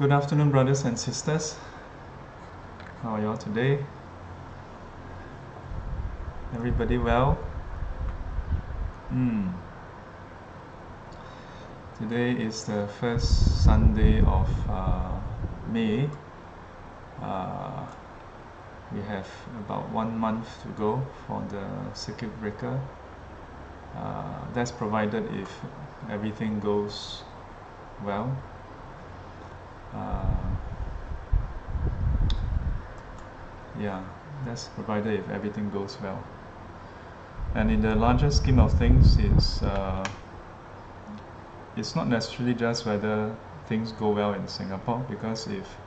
Good afternoon, brothers and sisters. How are y'all today? Everybody well? Today is the first Sunday of May. We have about 1 month to go for the circuit breaker. That's provided if everything goes well. That's provided if everything goes well. And in the larger scheme of things, it's not necessarily just whether things go well in Singapore, because if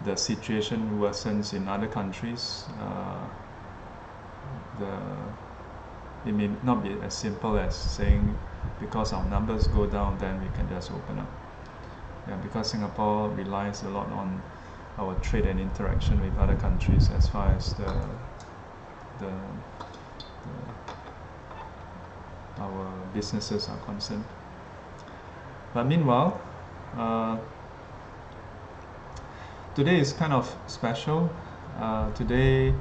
the situation worsens in other countries, it may not be as simple as saying because our numbers go down, then we can just open up. Because Singapore relies a lot on our trade and interaction with other countries as far as our businesses are concerned. But meanwhile, today is kind of special. Today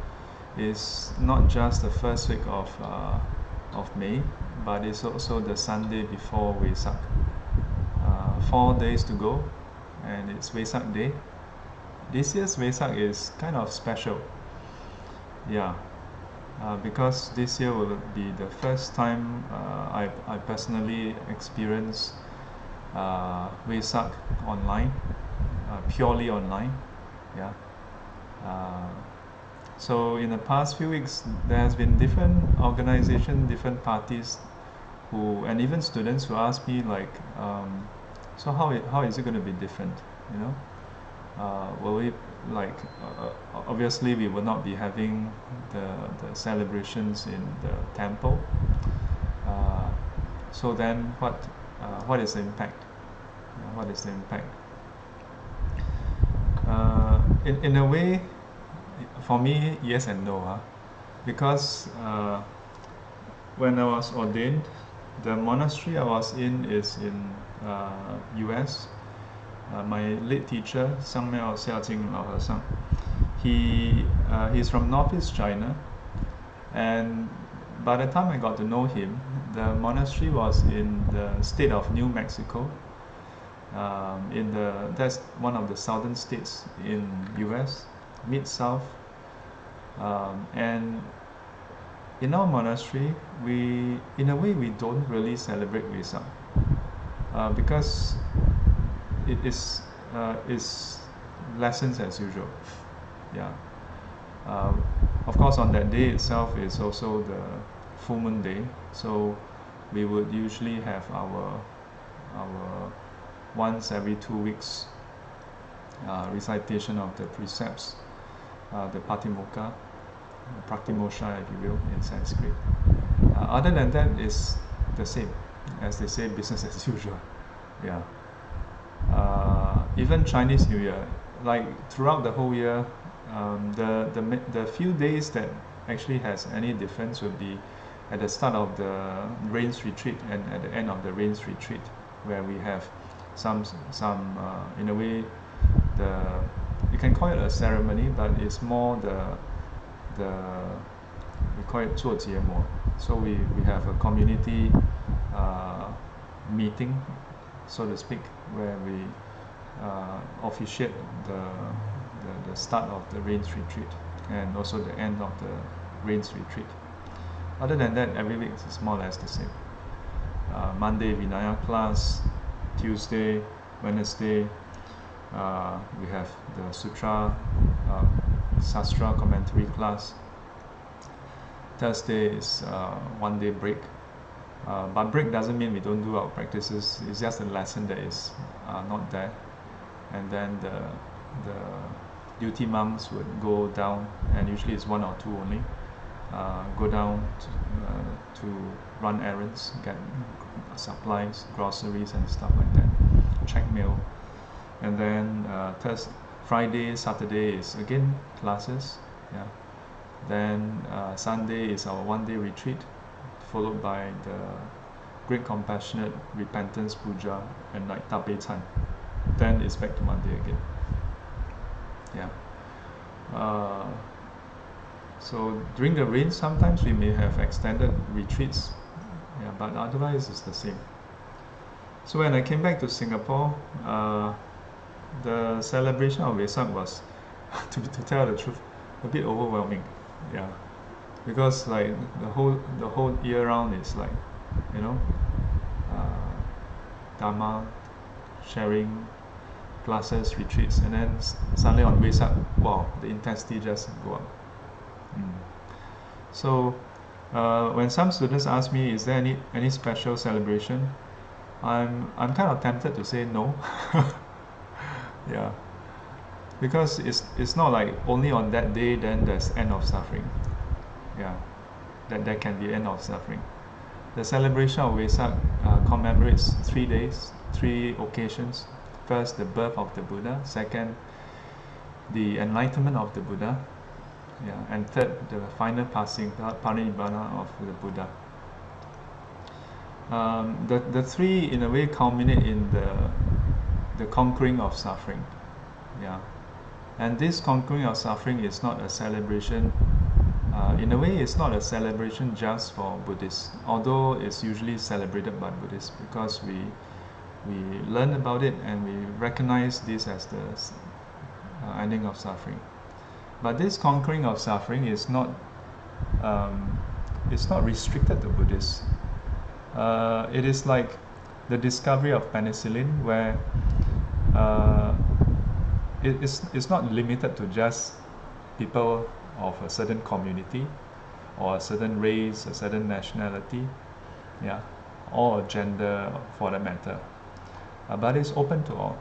is not just the first week of May, but it's also the Sunday before Wesak. 4 days to go, and it's Wesak Day. This year's Wesak is kind of special. Because this year will be the first time I personally experience Wesak online, purely online. So in the past few weeks, there has been different organizations, different parties, and even students who ask me like, so how is it going to be different? Will we obviously we will not be having the celebrations in the temple. So then what is the impact? What is the impact? In a way, for me, yes and no. Because when I was ordained, the monastery I was in is in US. My late teacher, Sangmeo Xiaojing Lao和尚, he's from Northeast China, and by the time I got to know him, the monastery was in the state of New Mexico. That's one of the southern states in US, mid-south. And in our monastery, in a way we don't really celebrate Wesak, because it is lessons as usual. Of course, on that day itself is also the full moon day, so we would usually have our once every 2 weeks recitation of the precepts, the Patimokkha, Praktimosha, if you will, in Sanskrit. Other than that, is the same, as they say, business as usual. Even Chinese New Year, like throughout the whole year, the few days that actually has any difference would be at the start of the rains retreat and at the end of the rains retreat, where we have some in a way, you can call it a ceremony, but it's more we call it 做节目. So we have a community meeting, so to speak, where we officiate the start of the rains retreat and also the end of the rains retreat. Other than that, every week is more or less the same. Monday, Vinaya class. Tuesday, Wednesday, we have the Sutra, Sastra commentary class. Thursday is 1 day break. But break doesn't mean we don't do our practices. It's just a lesson that is not there. And then the duty monks would go down, and usually it's 1 or 2 only, go down to run errands, get supplies, groceries and stuff like that, check mail. And then Friday, Saturday is again classes. Then Sunday is our 1 day retreat, followed by the Great Compassionate Repentance Puja and like Tapechan. then it's back to Monday again. Yeah. So during the rain, sometimes we may have extended retreats, yeah, but otherwise it's the same. So when I came back to Singapore, the celebration of Vesak was, to tell the truth, a bit overwhelming. Yeah, because like the whole year round is like, you know, Dharma, sharing, classes, retreats, and then suddenly on Vesak, wow, the intensity just go up. So when some students ask me, is there any special celebration? I'm kind of tempted to say no. Yeah, because it's not like only on that day then there's end of suffering. Yeah, that there can be end of suffering. The celebration of Vesak commemorates 3 days, 3 occasions. First, the birth of the Buddha. Second, the enlightenment of the Buddha. Yeah, and third, the final passing, parinibbana of the Buddha. The 3 in a way culminate in the conquering of suffering. Yeah, and this conquering of suffering is not a celebration. In a way, it's not a celebration just for Buddhists, although it's usually celebrated by Buddhists because we learn about it and we recognize this as the ending of suffering. But this conquering of suffering is not it's not restricted to Buddhists. It is like the discovery of penicillin, where it's not limited to just people of a certain community or a certain race, a certain nationality, yeah, or a gender for that matter, but it's open to all.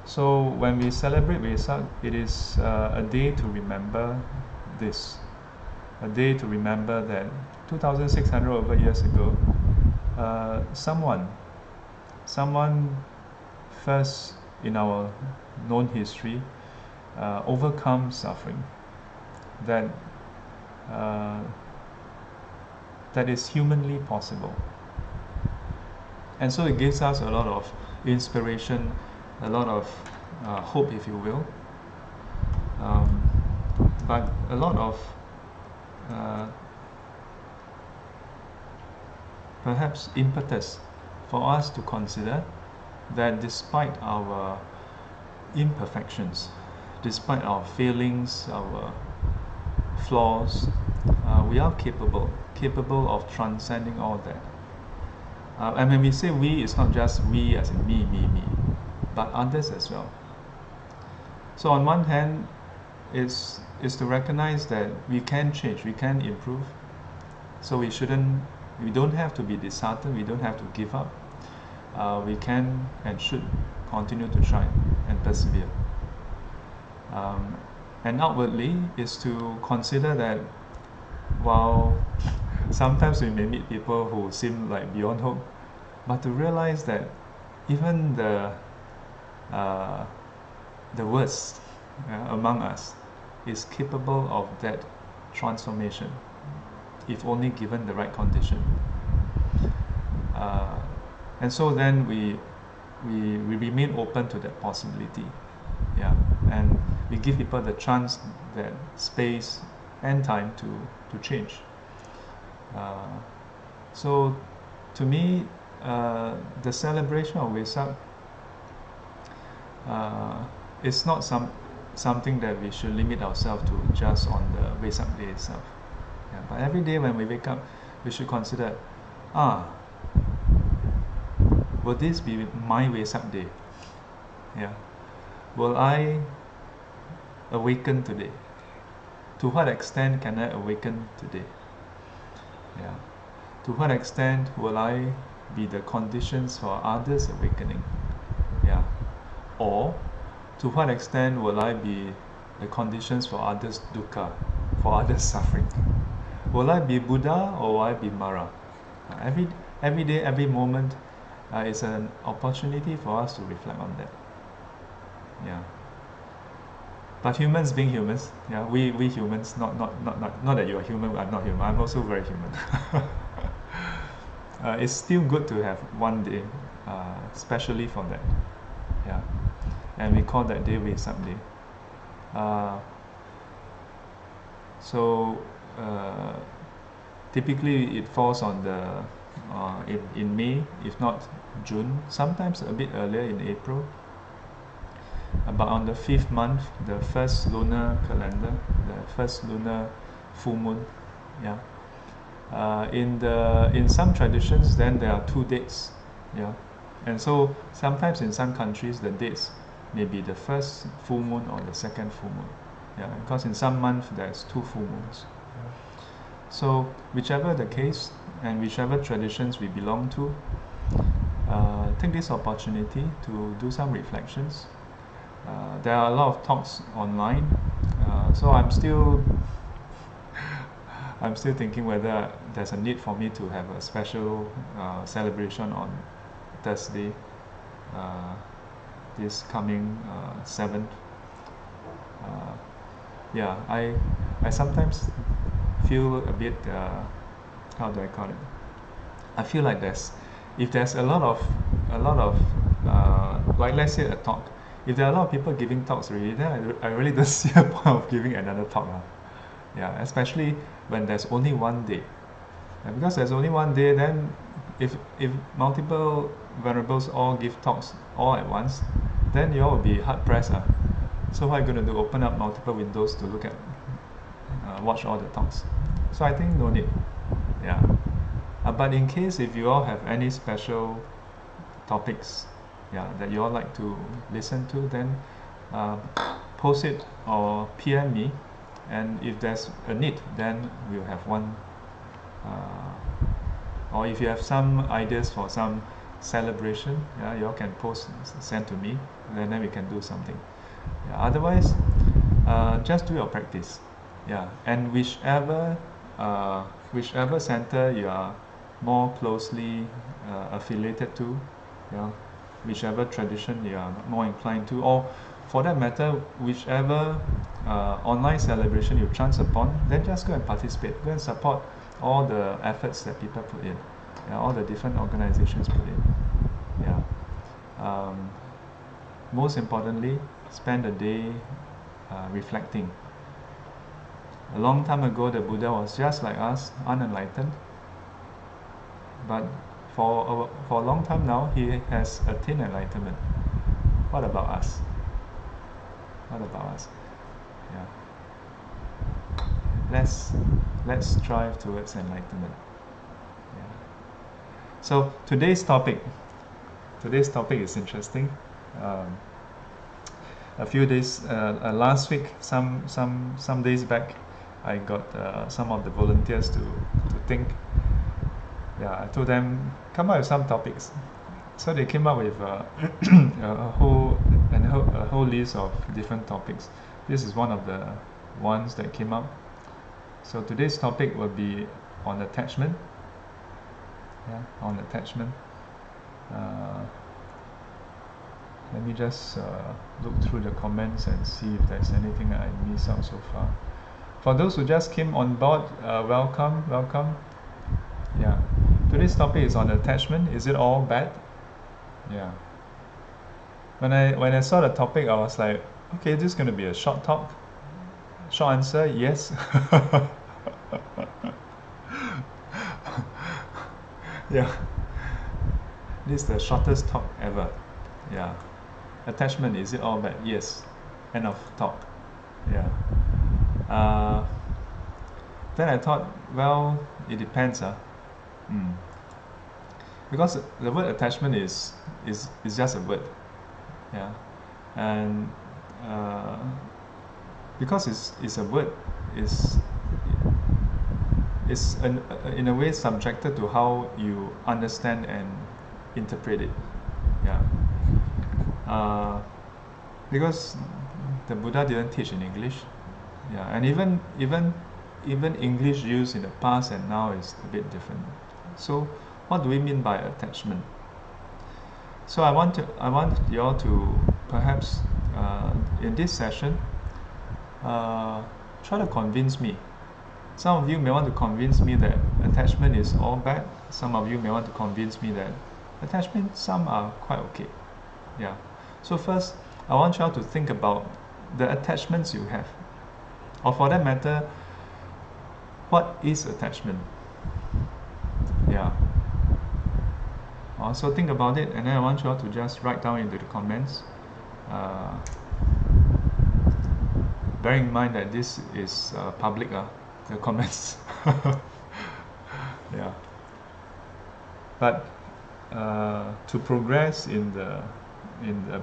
So when we celebrate Vesak, it is a day to remember this, a day to remember that 2,600 over years ago, someone first in our known history overcome suffering that is humanly possible. And so it gives us a lot of inspiration, a lot of hope, if you will, but a lot of perhaps impetus for us to consider that despite our imperfections, despite our failings, our flaws, we are capable of transcending all that. And when we say we, it's not just we as in me, but others as well. So on one hand, is to recognize that we can change, we can improve. So we don't have to be disheartened, we don't have to give up. We can and should continue to try and persevere. And outwardly is to consider that while sometimes we may meet people who seem like beyond hope, but to realize that even the worst among us is capable of that transformation if only given the right condition. And so then we remain open to that possibility. Yeah, and we give people the chance, that space and time to change. So to me, the celebration of Vesak is not something that we should limit ourselves to just on the Vesak day itself. Yeah, but every day when we wake up, we should consider, will this be my Vesak day? Yeah. Will I awaken today? To what extent can I awaken today? Yeah. To what extent will I be the conditions for others awakening? Yeah. Or to what extent will I be the conditions for others dukkha, for others suffering? Will I be Buddha or will I be Mara? Every day, every moment is an opportunity for us to reflect on that. Yeah. But humans being humans, yeah, we humans, not that you are human, I'm not human, I'm also very human. It's still good to have one day, especially for that. Yeah. and we call that day Vesak Day. So typically it falls on the in May, if not June, sometimes a bit earlier in April. But on the 5th month, the first lunar calendar, the first lunar full moon, yeah. In some traditions, then there are 2 dates, yeah. And so sometimes in some countries, the dates may be the first full moon or the second full moon, yeah. Because in some months there's 2 full moons. So whichever the case and whichever traditions we belong to, take this opportunity to do some reflections. There are a lot of talks online, so I'm still thinking whether there's a need for me to have a special celebration on Thursday, this coming 7th. Yeah, I sometimes feel a bit, how do I call it? I feel like if there's a lot of like let's say a talk, if there are a lot of people giving talks already, then I really don't see a point of giving another talk. Yeah, especially when there's only one day. And because there's only one day, then if multiple venerables all give talks all at once, then you all will be hard pressed. So what are you going to do? Open up multiple windows to look at, watch all the talks. So I think no need. Yeah. But in case if you all have any special topics, yeah, that you all like to listen to, then post it or PM me, and if there's a need, then we'll have one. Or if you have some ideas for some celebration, yeah, you all can post, send to me, and then we can do something. Yeah, otherwise, just do your practice. Yeah, and whichever center you are more closely affiliated to, yeah, whichever tradition you are more inclined to, or for that matter, whichever online celebration you chance upon, then just go and participate. Go and support all the efforts that people put in, yeah, all the different organizations put in. Yeah. Most importantly, spend a day reflecting. A long time ago, the Buddha was just like us, unenlightened. But for a long time now, he has attained enlightenment. What about us? What about us? Yeah. Let's strive towards enlightenment. Yeah. So today's topic is interesting. A few days, last week, some days back, I got some of the volunteers to think. Yeah, I told them come up with some topics. So they came up with a whole list of different topics. This is one of the ones that came up. So today's topic will be on attachment. Yeah, on attachment. Let me just look through the comments and see if there's anything I missed out so far. For those who just came on board, welcome. Yeah. Today's topic is on attachment. Is it all bad? Yeah. When I saw the topic, I was like, okay, this is going to be a short talk. Short answer, yes. Yeah. This is the shortest talk ever. Yeah. Attachment, is it all bad? Yes. End of talk. Yeah. Then I thought, well, it depends. Because the word attachment is just a word. Yeah. And because it's a word, it's in a way subjected to how you understand and interpret it. Yeah. Because the Buddha didn't teach in English. Yeah, and even English used in the past and now is a bit different. So what do we mean by attachment? So I want you all to perhaps in this session try to convince me. Some of you may want to convince me that attachment is all bad. Some of you may want to convince me that attachment, some are quite okay. Yeah. So first, I want you all to think about the attachments you have, or for that matter, what is attachment? Yeah. So think about it, and then I want you all to just write down into the comments. Bearing in mind that this is public, the comments. Yeah. But to progress in the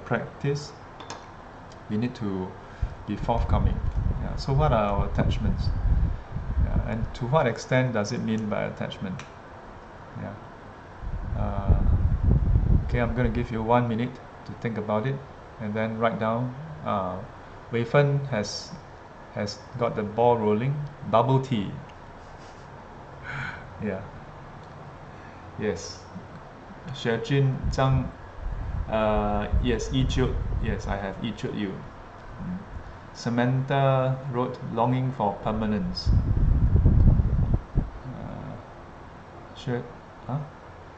practice, we need to be forthcoming. Yeah. So what are our attachments? Yeah. And to what extent does it mean by attachment? Yeah. Okay, I'm going to give you 1 minute to think about it, and then write down. Wei Fen has got the ball rolling. Bubble tea. Yeah. Yes. Xuejun Zhang. Yes, Yichut. Yes, I have Yichut you. Samantha wrote longing for permanence.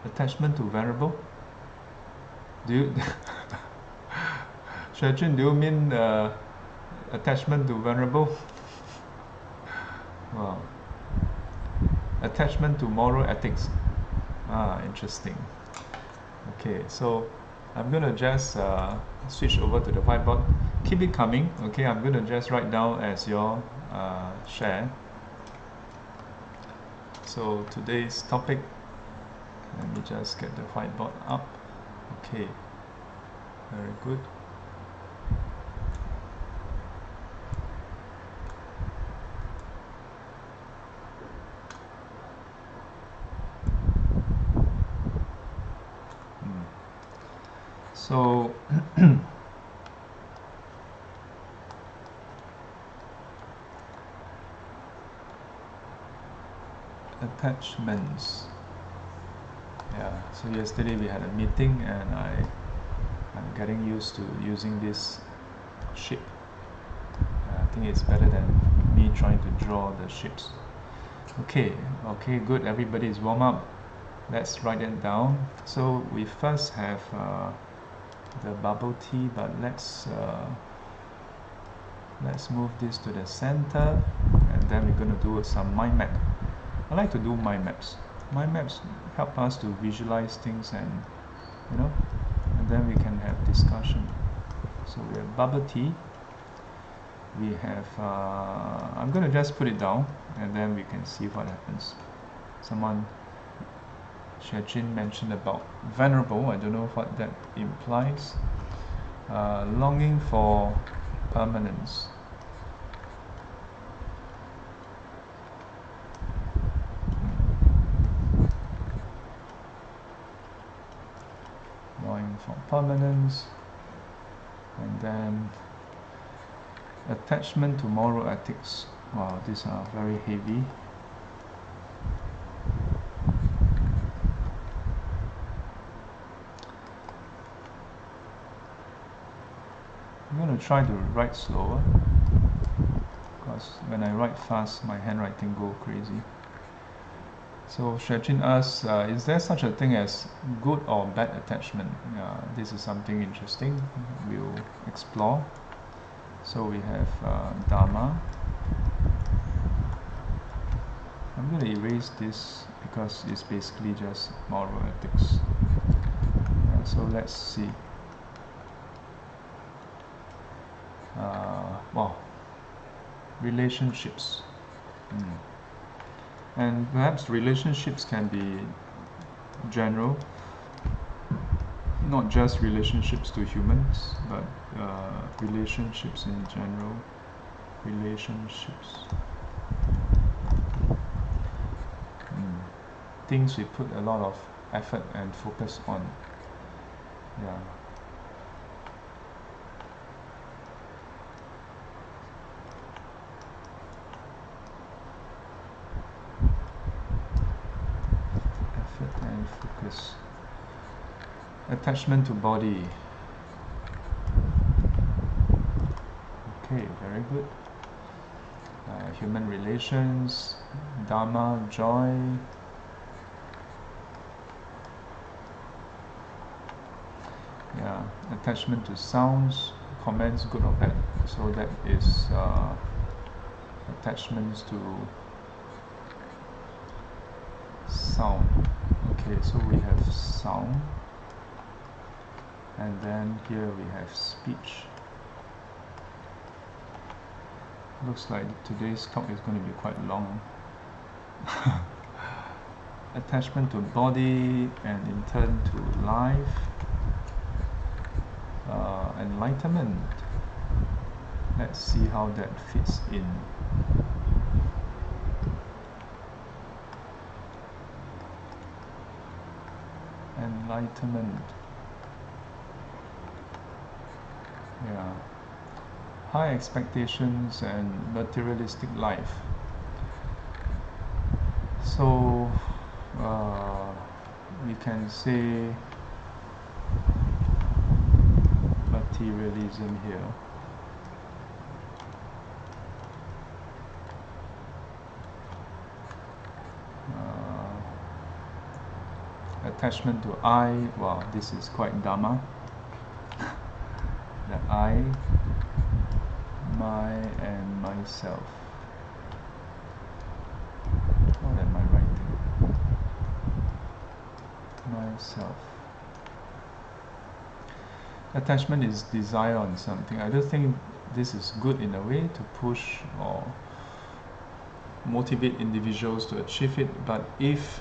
Attachment to variable. Do you Xuejun, do you mean attachment to variable? Wow. Attachment to moral ethics. Interesting. Okay, so I'm gonna just switch over to the whiteboard. Keep it coming. Okay, I'm gonna just write down as your share. So today's topic, let me just get the whiteboard up. Okay, very good. So attachments. Yeah, so yesterday we had a meeting, and I'm getting used to using this ship. I think it's better than me trying to draw the ships. Okay, good. Everybody is warm up. Let's write it down. So we first have the bubble tea, but let's move this to the center, and then we're going to do some mind map. I like to do mind maps. Mind maps help us to visualize things, and and then we can have discussion. So we have bubble tea. We have I'm going to just put it down, and then we can see what happens. Someone, Xuejun, mentioned about venerable. I don't know what that implies. Longing for permanence. Longing for permanence. And then attachment to moral ethics. Wow, these are very heavy. I'm going to try to write slower, because when I write fast, my handwriting goes crazy. So Xuejun asks, is there such a thing as good or bad attachment? This is something interesting. We'll explore. So we have Dharma. I'm going to erase this because it's basically just moral ethics. So let's see. Wow, relationships. And perhaps relationships can be general, not just relationships to humans, but relationships in general. Relationships. Things we put a lot of effort and focus on. Yeah. And focus. Attachment to body. Okay, very good. Human relations, Dharma, joy. Yeah, attachment to sounds, comments, good or bad. So that is attachments to sound. Okay, so we have sound, and then here we have speech. Looks like today's talk is going to be quite long. Attachment to body, and in turn to life. Enlightenment. Let's see how that fits in. Enlightenment. Yeah. High expectations and materialistic life. So we can say materialism here. Attachment to I. Wow, this is quite Dharma. The I, my, and myself. What am I writing? Myself. Attachment is desire on something. I don't think this is good in a way to push or motivate individuals to achieve it, but if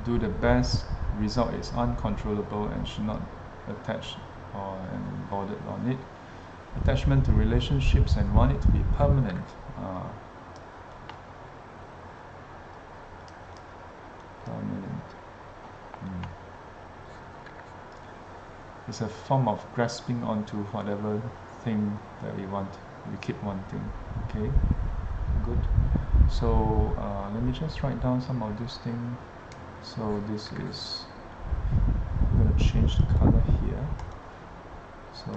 do the best, result is uncontrollable and should not attach or and bothered on it. Attachment to relationships and want it to be permanent. Permanent. It's a form of grasping onto whatever thing that we want. We keep wanting. Okay, good. So let me just write down some of this thing. So this is, I'm going to change the color here. So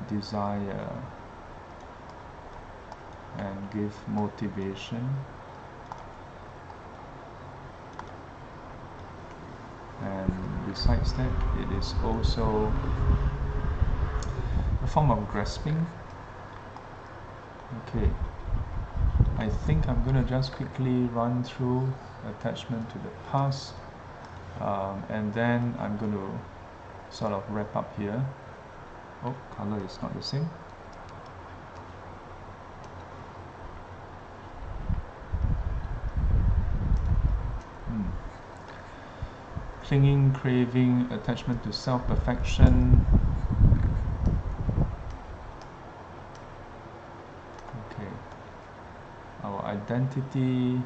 desire and give motivation, and besides that it is also a form of grasping. Okay, I think I'm going to just quickly run through attachment to the past, and then I'm going to sort of wrap up here. Oh, color is not the same. Clinging, craving, attachment to self-perfection. Okay. Our identity.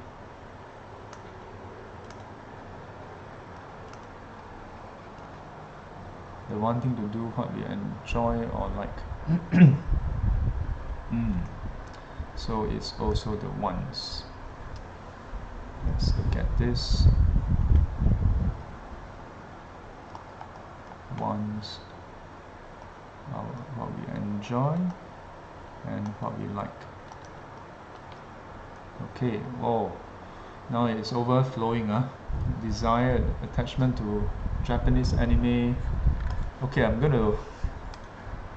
The wanting to do what we enjoy or like. So it's also the wants. Let's look at this. Wants, what we enjoy and what we like. Okay, whoa, now it's overflowing. Desire, attachment to Japanese anime. Okay, I'm going to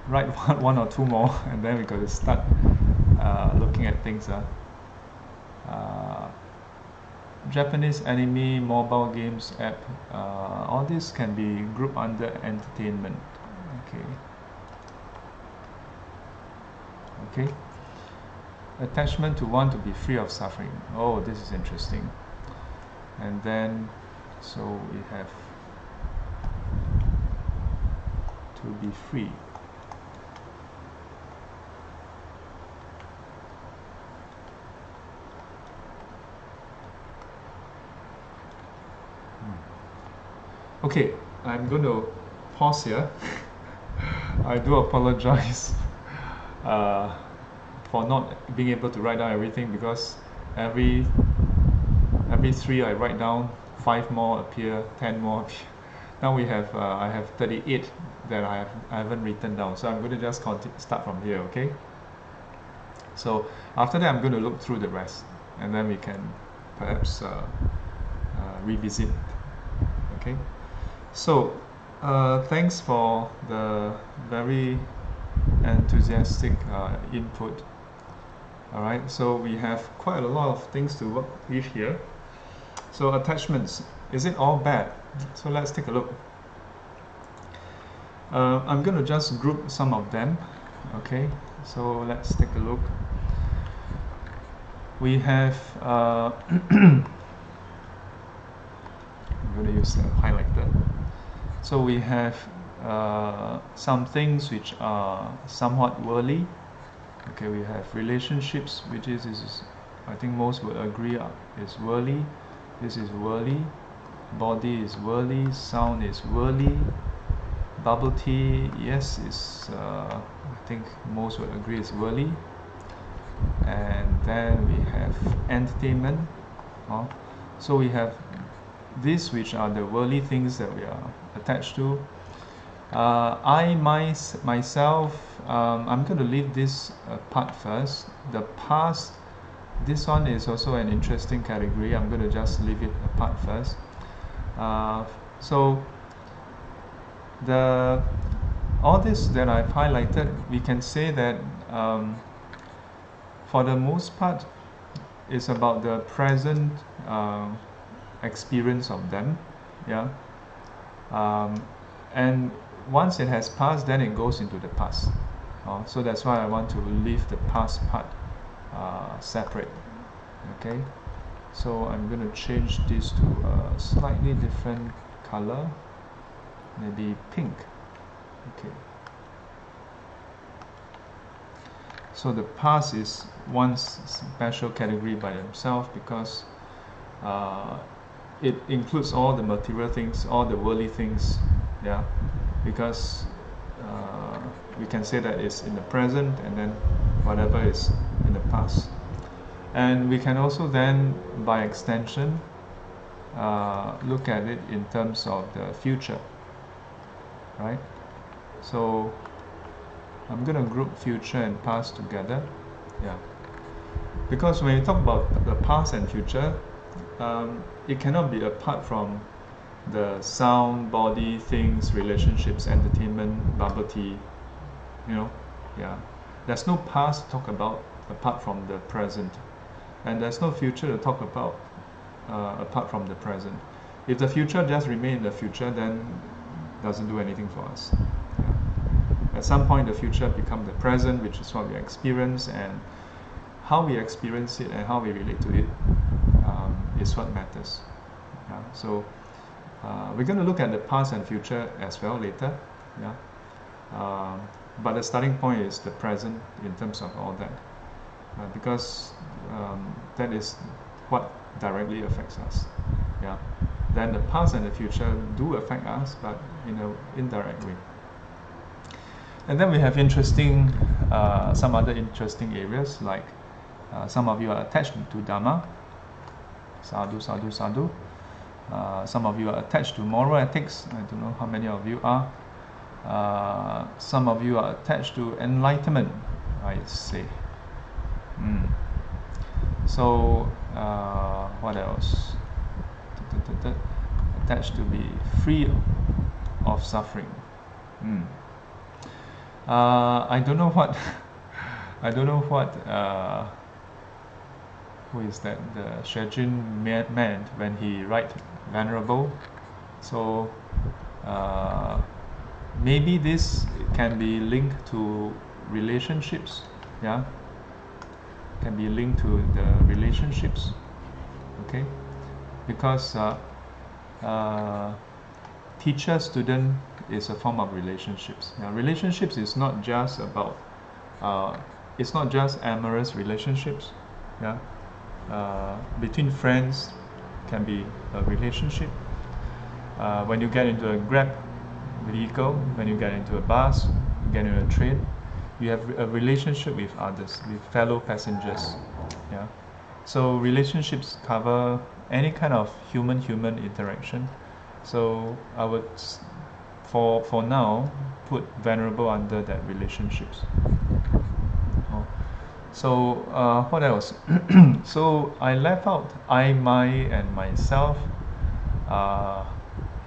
write one or two more and then we got to start looking at things. Japanese anime, mobile games, app, all this can be grouped under entertainment. Okay. Attachment to want to be free of suffering. Oh, this is interesting. And then, so we have to be free. Okay, I'm going to pause here. I do apologize for not being able to write down everything, because every 3 I write down, 5 more appear, 10 more appear. Now we have I have 38 that I haven't written down, so I'm going to just start from here. Okay, so after that I'm going to look through the rest and then we can perhaps revisit. Okay, so Thanks for the very enthusiastic input. Alright, so we have quite a lot of things to work with here. So attachments, is it all bad? So let's take a look. I'm going to just group some of them. Okay, so let's take a look. We have I'm going to use a highlighter. So we have some things which are somewhat worldly. Okay, we have relationships, which is I think most would agree is worldly. This is worldly. Body is worldly. Sound is worldly. Bubble tea, yes, is I think most would agree is worldly. And then we have entertainment. So we have these which are the worldly things that we are attached to. Myself, I'm going to leave this part first. The past, this one is also an interesting category. I'm going to just leave it apart first. So all this that I've highlighted, we can say that for the most part, it's about the present experience of them, yeah. And once it has passed, then it goes into the past. So that's why I want to leave the past part separate. Okay, so I'm going to change this to a slightly different color, maybe pink. Okay. So the past is one special category by themselves because it includes all the material things, all the worldly things, yeah. Because we can say that it's in the present, and then whatever is in the past. And we can also then, by extension, look at it in terms of the future, right? So I'm going to group future and past together, yeah. Because when you talk about the past and future, it cannot be apart from the sound, body, things, relationships, entertainment, bubble tea, yeah. There's no past to talk about apart from the present, and there's no future to talk about apart from the present. If the future just remain in the future, then it doesn't do anything for us. Yeah. At some point, the future becomes the present, which is what we experience, and how we experience it and how we relate to it is what matters. Yeah. So we're going to look at the past and future as well later. Yeah. But the starting point is the present in terms of all that, because that is what directly affects us. Yeah. Then the past and the future do affect us, but in an indirect way. And then we have some other interesting areas, like some of you are attached to Dharma, sadhu, sadhu, sadhu. Some of you are attached to moral ethics. I don't know how many of you are. Some of you are attached to enlightenment, I say. So what else? Attached to be free of suffering. I don't know what who is that, the Shejin meant when he write venerable. So maybe this can be linked to relationships, yeah, can be linked to the relationships, okay, because teacher-student is a form of relationships. Now, relationships is not just about it's not just amorous relationships, yeah. Between friends can be a relationship. When you get into a Grab vehicle, when you get into a bus, you get into a train, you have a relationship with others, with fellow passengers. Yeah. So relationships cover any kind of human interaction. So I would, for now, put venerable under that relationships. So what else? So I left out I, my, and myself.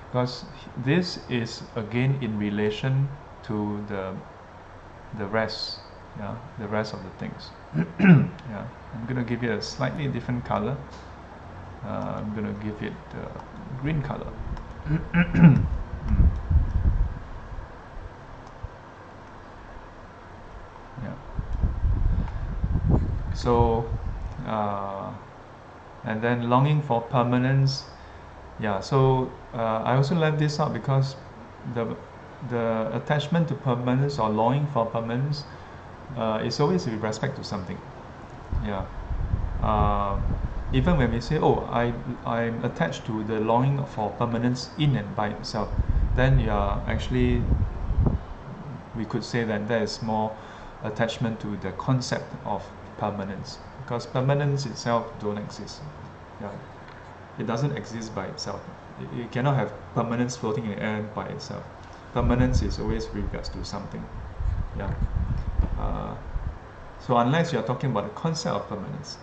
because this is again in relation to the rest, yeah, the rest of the things. Yeah, I'm gonna give it a slightly different color. I'm gonna give it green color. Yeah. So, and then longing for permanence. Yeah. So I also left this out because the attachment to permanence or longing for permanence is always with respect to something. Yeah. Even when we say, oh, I'm attached to the longing for permanence in and by itself, then you are actually, we could say that there is more attachment to the concept of permanence, because permanence itself don't exist. Yeah. It doesn't exist by itself. You cannot have permanence floating in the air by itself. Permanence is always with regards to something. Yeah. So unless you are talking about the concept of permanence,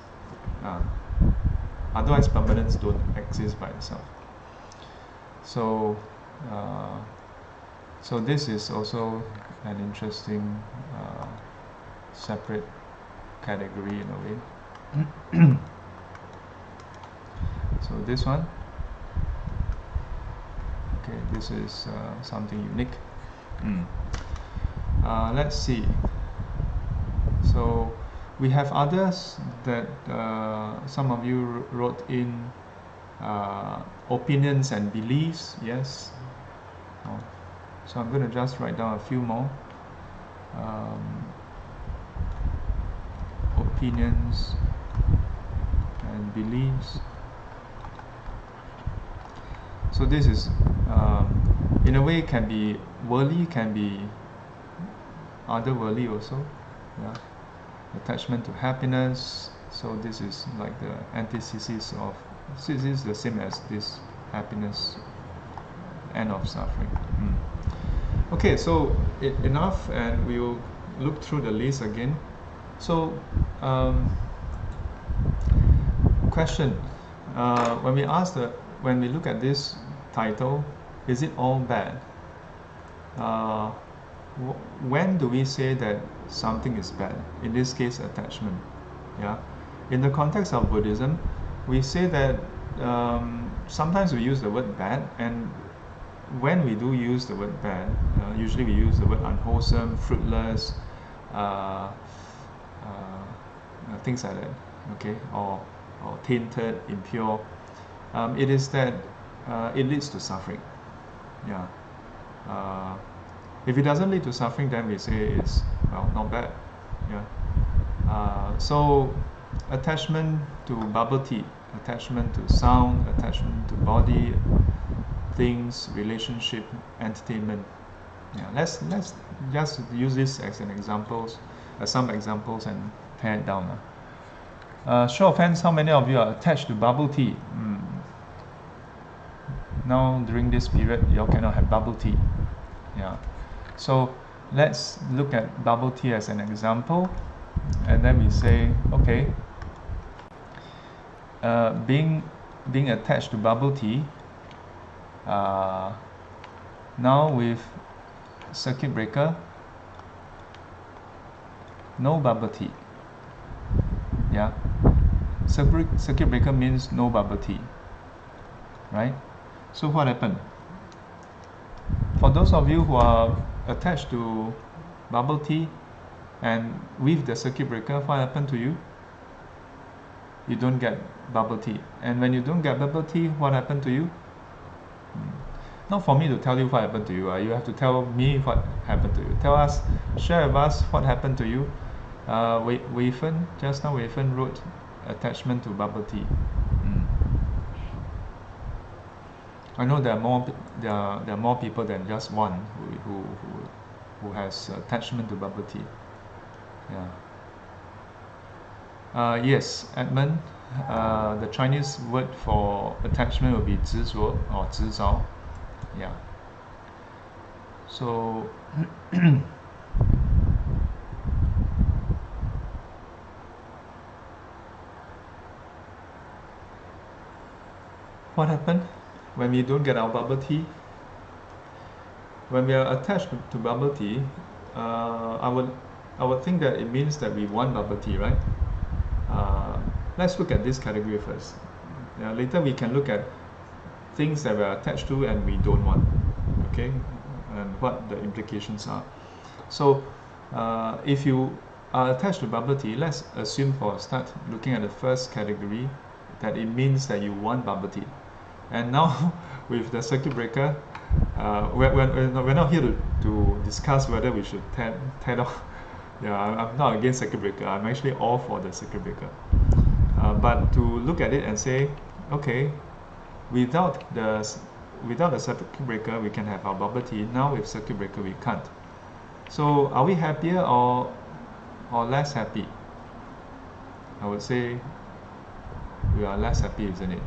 otherwise permanence don't exist by itself. So, so this is also an interesting separate category in a way. So this one, okay, this is something unique. Let's see. So we have others that some of you wrote in opinions and beliefs. Yes. Oh. So I'm going to just write down a few more. Opinions and beliefs. So this is, in a way, can be worldly, can be otherworldly also. Yeah. Attachment to happiness. So this is like the antithesis of, this is the same as this happiness, end of suffering. Okay, so enough, and we will look through the list again. So question, when we look at this title, is it all bad? When do we say that something is bad? In this case, attachment. Yeah. In the context of Buddhism, we say that sometimes we use the word bad, and when we do use the word bad, usually we use the word unwholesome, fruitless, things like that. Okay, or tainted, impure. It is that it leads to suffering. Yeah. If it doesn't lead to suffering, then we say it's, well, not bad. Yeah. So attachment to bubble tea, attachment to sound, attachment to body, things, relationship, entertainment. Yeah. Let's just use this as an examples, some examples, and tear it down. Show of hands, how many of you are attached to bubble tea? Now during this period, you all cannot have bubble tea. Yeah. So let's look at bubble tea as an example, and then we say, okay, being attached to bubble tea, now with circuit breaker, no bubble tea. Yeah, circuit breaker means no bubble tea, right? So what happened? For those of you who are attached to bubble tea and with the circuit breaker, what happened to you? You don't get bubble tea. And when you don't get bubble tea, what happened to you? Not for me to tell you what happened to you. You have to tell me what happened to you. Tell us, share with us what happened to you. Wei Fen, just now Wei Fen wrote attachment to bubble tea. I know there are more people than just one who has attachment to bubble tea. Yeah. Yes, Edmund. The Chinese word for attachment will be 执着 or 执着. Yeah. So what happened? when we don't get our bubble tea, when we are attached to bubble tea, I would think that it means that we want bubble tea, right? Let's look at this category first. Later we can look at things that we are attached to and we don't want, okay, and what the implications are. So if you are attached to bubble tea, let's assume for a start, looking at the first category, that it means that you want bubble tea. And now with the circuit breaker, we're not here to discuss whether we should tear off. Yeah, I'm not against circuit breaker. I'm actually all for the circuit breaker. But to look at it and say, okay, without the circuit breaker, we can have our bubble tea. Now with circuit breaker, we can't. So are we happier or less happy? I would say we are less happy, isn't it?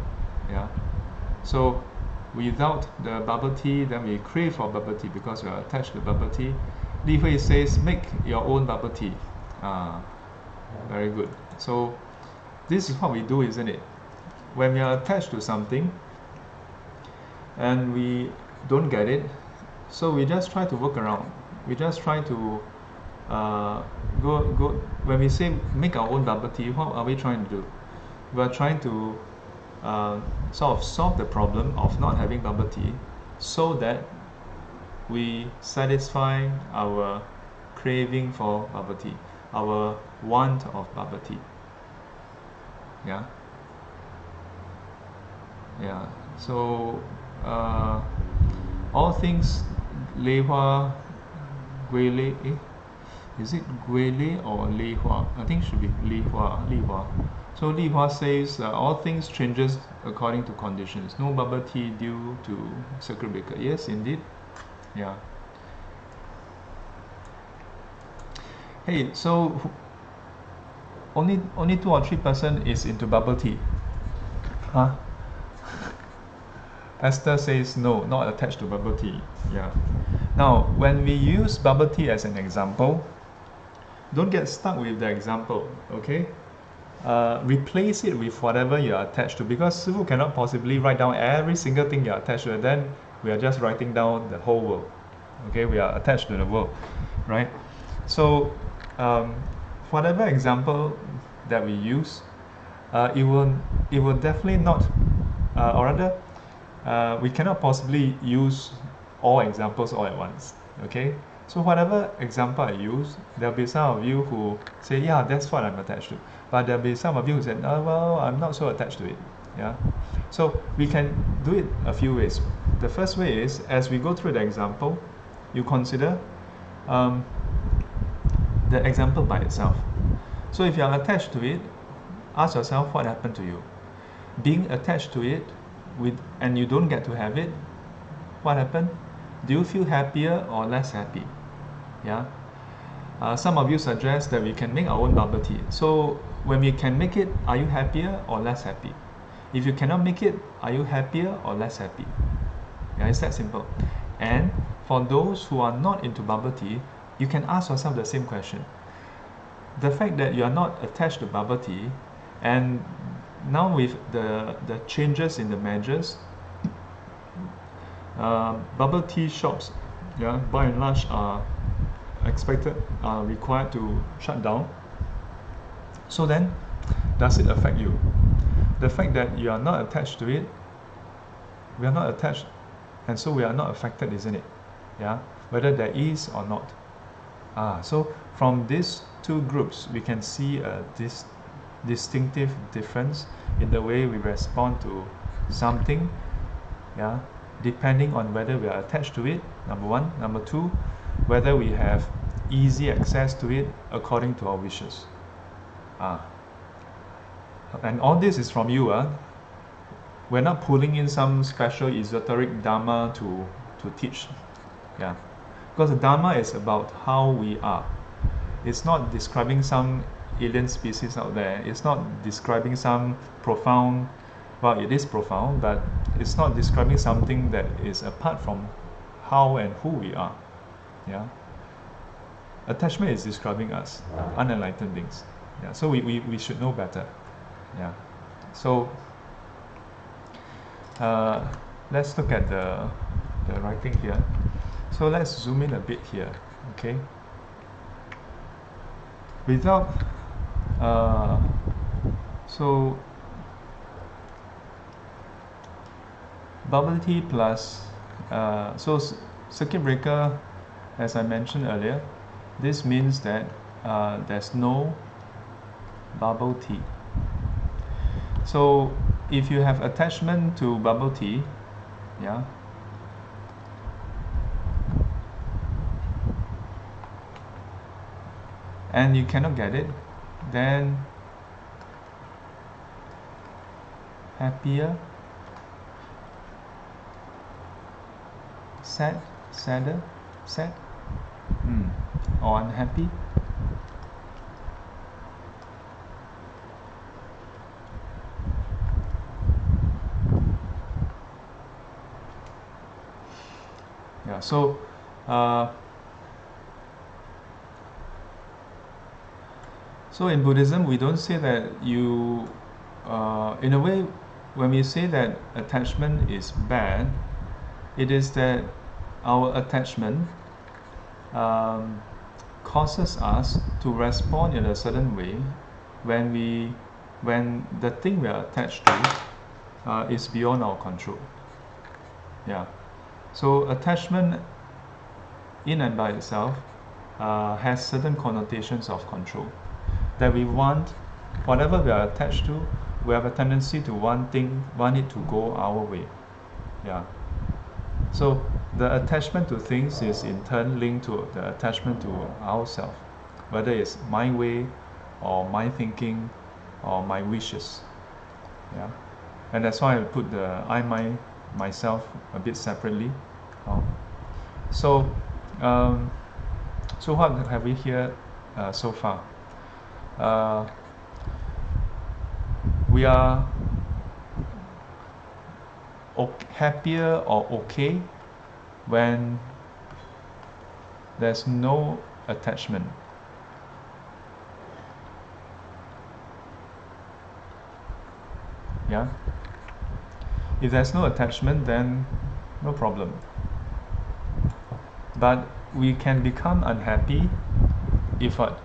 Yeah. So without the bubble tea, then we crave for bubble tea because we are attached to bubble tea. Li Hui says, make your own bubble tea. Very good. So this is what we do, isn't it? When we are attached to something and we don't get it, so we just try to work around. We just try to go. When we say make our own bubble tea, what are we trying to do? We are trying to sort of solve the problem of not having bubble tea so that we satisfy our craving for bubble tea, our want of bubble tea. Yeah. So all things Lei Hua Gui Lei, is it Gui Lei or Lei Hua? I think it should be Lei Hua. So Li Hua says all things changes according to conditions. No bubble tea due to circuit breaker. Yes, indeed. Yeah. Hey, so only 2 or 3% is into bubble tea. Huh? Esther says no, not attached to bubble tea. Yeah. Now, when we use bubble tea as an example, don't get stuck with the example, okay? Replace it with whatever you are attached to, because Sifu cannot possibly write down every single thing you are attached to, and then we are just writing down the whole world. Okay, we are attached to the world, right? So whatever example that we use, it will definitely not, or rather, we cannot possibly use all examples all at once. Okay, so whatever example I use, there'll be some of you who say, yeah, that's what I'm attached to. But there'll be some of you who said, oh, well, I'm not so attached to it. Yeah. So we can do it a few ways. The first way is, as we go through the example, you consider the example by itself. So if you are attached to it, ask yourself what happened to you. Being attached to it and you don't get to have it, what happened? Do you feel happier or less happy? Yeah. Some of you suggest that we can make our own bubble tea. So when we can make it, are you happier or less happy? If you cannot make it, are you happier or less happy? Yeah, it's that simple. And for those who are not into bubble tea, you can ask yourself the same question. The fact that you are not attached to bubble tea, and now with the changes in the measures, bubble tea shops, yeah, by and large are required to shut down. So then, does it affect you? The fact that you are not attached to it, we are not attached, and so we are not affected, isn't it? Yeah, whether there is or not. So from these two groups, we can see this distinctive difference in the way we respond to something, yeah, depending on whether we are attached to it, number one. Number two, whether we have easy access to it according to our wishes. And all this is from you. We're not pulling in some special esoteric Dharma to teach. Yeah. Because the Dharma is about how we are. It's not describing some alien species out there. It's not describing some profound, well, it is profound, but it's not describing something that is apart from how and who we are. Yeah. Attachment is describing us, unenlightened beings. Yeah. So we should know better. Yeah. So let's look at the writing here. So let's zoom in a bit here, okay? Without so bubble tea plus circuit breaker, as I mentioned earlier, this means that there's no bubble tea. So if you have attachment to bubble tea, yeah, and you cannot get it, then happier, sadder, or unhappy. Yeah, so in Buddhism, we don't say that you, in a way, when we say that attachment is bad, it is that our attachment causes us to respond in a certain way when the thing we are attached to is beyond our control. Yeah. So attachment in and by itself has certain connotations of control. That we want, whatever we are attached to, we have a tendency to want it to go our way. Yeah. So the attachment to things is in turn linked to the attachment to ourselves, whether it's my way or my thinking or my wishes. Yeah. And that's why I put the I, myself a bit separately. So what have we heard so far? We are happier or okay when there's no attachment. Yeah. If there's no attachment, then no problem. But we can become unhappy if what?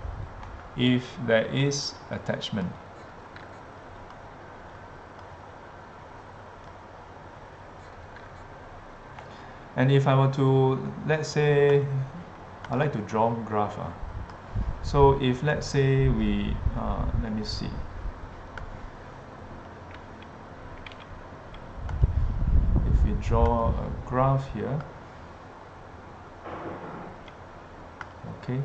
If there is attachment. And if I were to, let's say, I like to draw a graph. So if let's say we, let me see. If we draw a graph here, okay,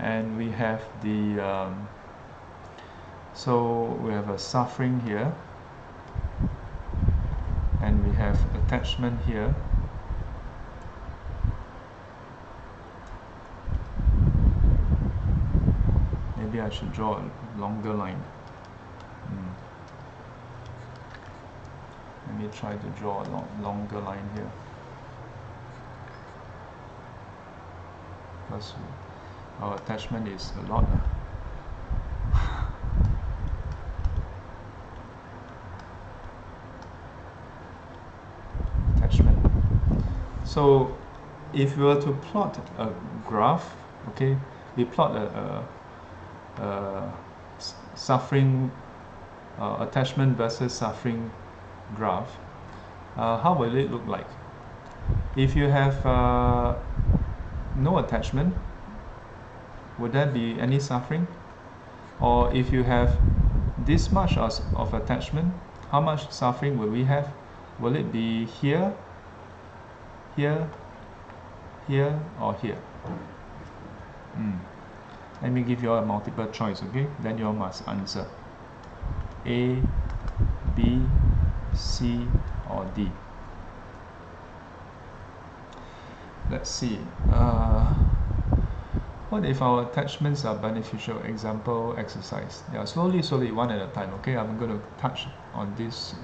and we have the, so we have a suffering here, and we have attachment here. Maybe I should draw a longer line. Let me try to draw a longer line here, because our attachment is a lot. So if we were to plot a graph, okay, we plot a suffering, attachment versus suffering graph, how will it look like? If you have no attachment, would there be any suffering? Or if you have this much of attachment, how much suffering will we have? Will it be here, here, here, or here? Let me give you all a multiple choice, okay? Then you all must answer. A, B, C, or D. Let's see. What if our attachments are beneficial? Example, exercise. Yeah, slowly, one at a time, okay? I'm going to touch on this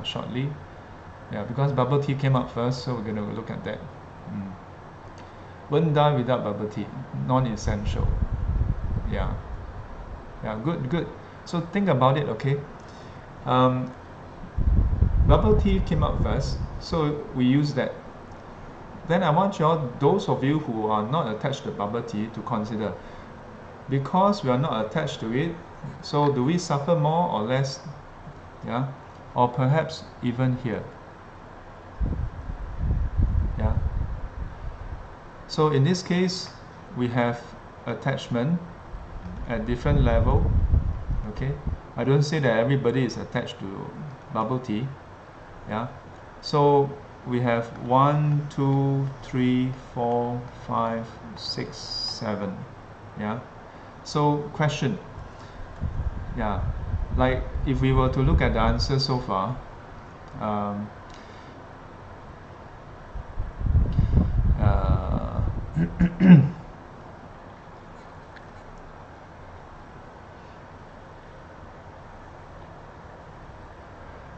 shortly. Yeah, because bubble tea came up first, so we're going to look at that. Won't die without bubble tea. Non-essential. Yeah, good. So think about it, okay? bubble tea came out first, so we use that. Then I want y'all, those of you who are not attached to bubble tea, to consider, because we are not attached to it, so do we suffer more or less? Yeah, or perhaps even here. Yeah. So in this case, we have attachment at different level. Okay, I don't say that everybody is attached to bubble tea. Yeah, so we have 1, 2, 3, 4, 5, 6, 7. Yeah, so question. Yeah, like if we were to look at the answer so far,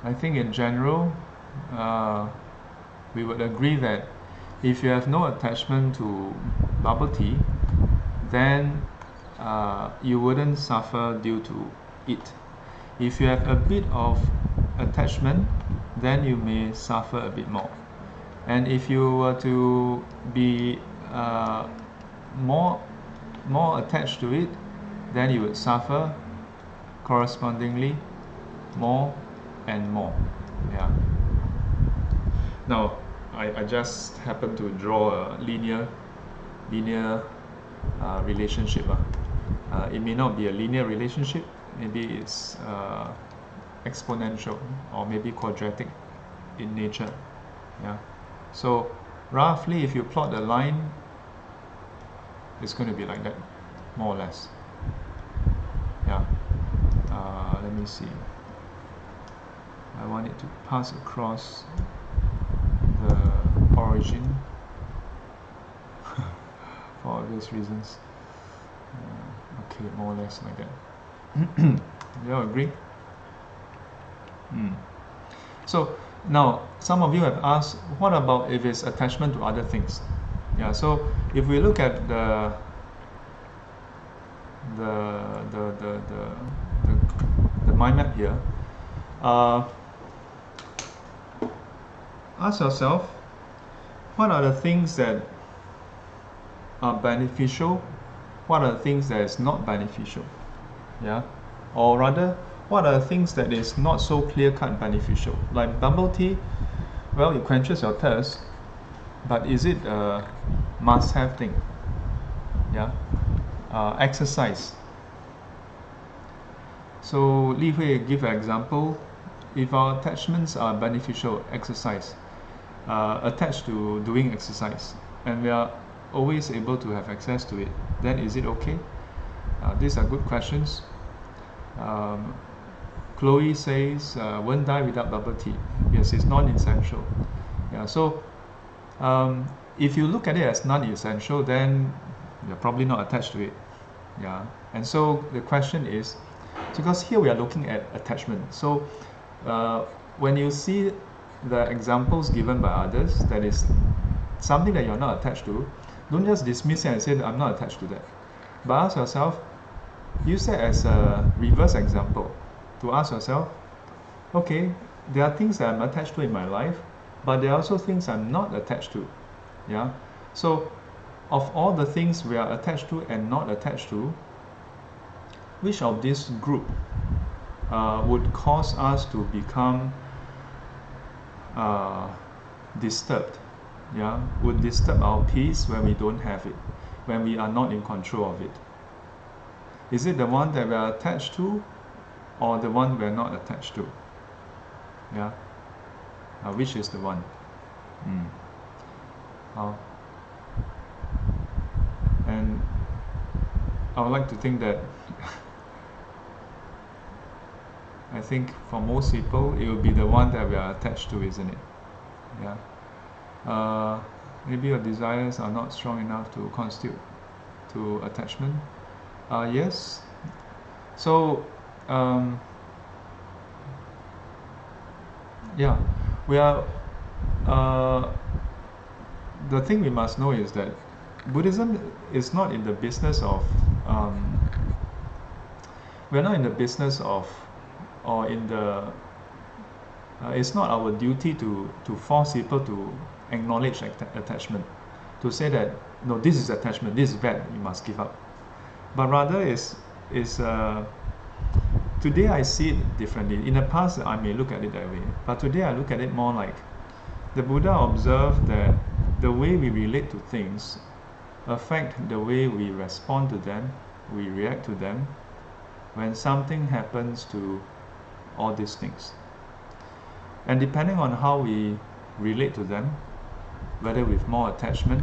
I think in general, we would agree that if you have no attachment to bubble tea, then you wouldn't suffer due to it. If you have a bit of attachment, then you may suffer a bit more. And if you were to be more attached to it, then you would suffer correspondingly more and more. Yeah. Now, I just happen to draw a linear relationship. It may not be a linear relationship. Maybe it's exponential or maybe quadratic in nature. Yeah. So roughly, if you plot the line, it's going to be like that, more or less. Yeah. Let me see. I want it to pass across the origin for obvious reasons. Okay, more or less like that. You all agree? So now some of you have asked, what about if it's attachment to other things? Yeah, so if we look at the mind map here, ask yourself, what are the things that are beneficial? What are the things that is not beneficial? Yeah, or rather, what are the things that is not so clear-cut beneficial? Like bubble tea, well, it quenches your thirst, but is it a must-have thing? Yeah, exercise. So Li Hui give an example. If our attachments are beneficial, exercise, attached to doing exercise, and we are always able to have access to it, then is it okay? These are good questions. Chloe says, won't die without bubble tea. Yes, it's non-essential. Yeah, so if you look at it as non-essential, then you're probably not attached to it. Yeah, and so the question is, because here we are looking at attachment. So when you see the examples given by others, that is something that you're not attached to, don't just dismiss it and say that I'm not attached to that. But ask yourself, use that as a reverse example to ask yourself, okay, there are things that I'm attached to in my life, but there are also things I'm not attached to. Yeah. So of all the things we are attached to and not attached to, which of this group would cause us to become disturbed? Yeah, would disturb our peace when we don't have it, when we are not in control of it. Is it the one that we are attached to, or the one we are not attached to? Yeah, which is the one? And I would like to think that I think for most people it will be the one that we are attached to, isn't it? Yeah. Maybe your desires are not strong enough to constitute to attachment. Yes. So yeah, we are. The thing we must know is that Buddhism is not in the business of. We're not in the business of, or in the It's not our duty to force people to acknowledge attachment, to say that no, this is attachment, this is bad, you must give up. But rather today I see it differently. In the past I may look at it that way, but today I look at it more like the Buddha observed that the way we relate to things affect the way we respond to them, we react to them when something happens to all these things. And depending on how we relate to them, whether with more attachment,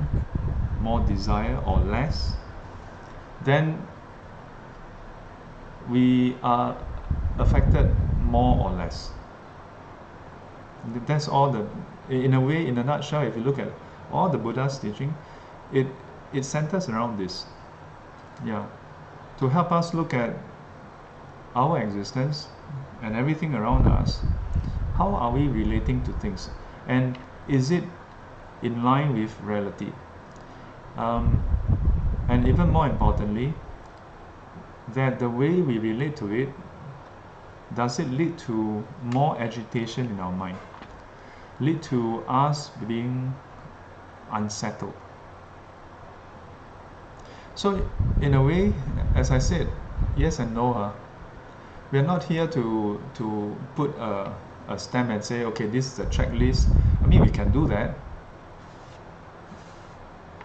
more desire or less, then we are affected more or less. That's all in a way, in a nutshell, if you look at all the Buddha's teaching, it centers around this. Yeah. To help us look at our existence and everything around us, how are we relating to things? And is it in line with reality? And even more importantly, that the way we relate to it, does it lead to more agitation in our mind? Lead to us being unsettled? So in a way, as I said, yes and no. We are not here to put a stamp and say, okay, this is a checklist. I mean, we can do that.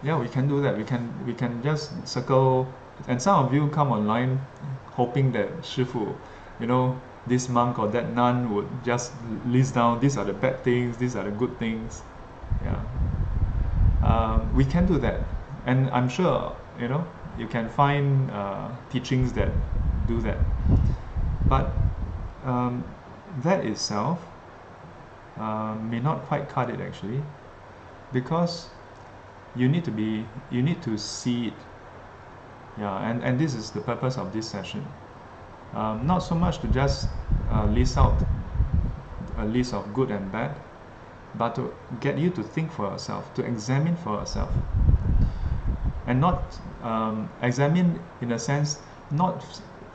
Yeah, we can do that. We can just circle. And some of you come online hoping that Shifu, this monk or that nun would just list down, these are the bad things, these are the good things. Yeah. We can do that. And I'm sure, you can find teachings that do that. But that itself may not quite cut it actually, because you need to see it. Yeah, and this is the purpose of this session. Not so much to just list out a list of good and bad, but to get you to think for yourself, to examine for yourself. And not examine in a sense, not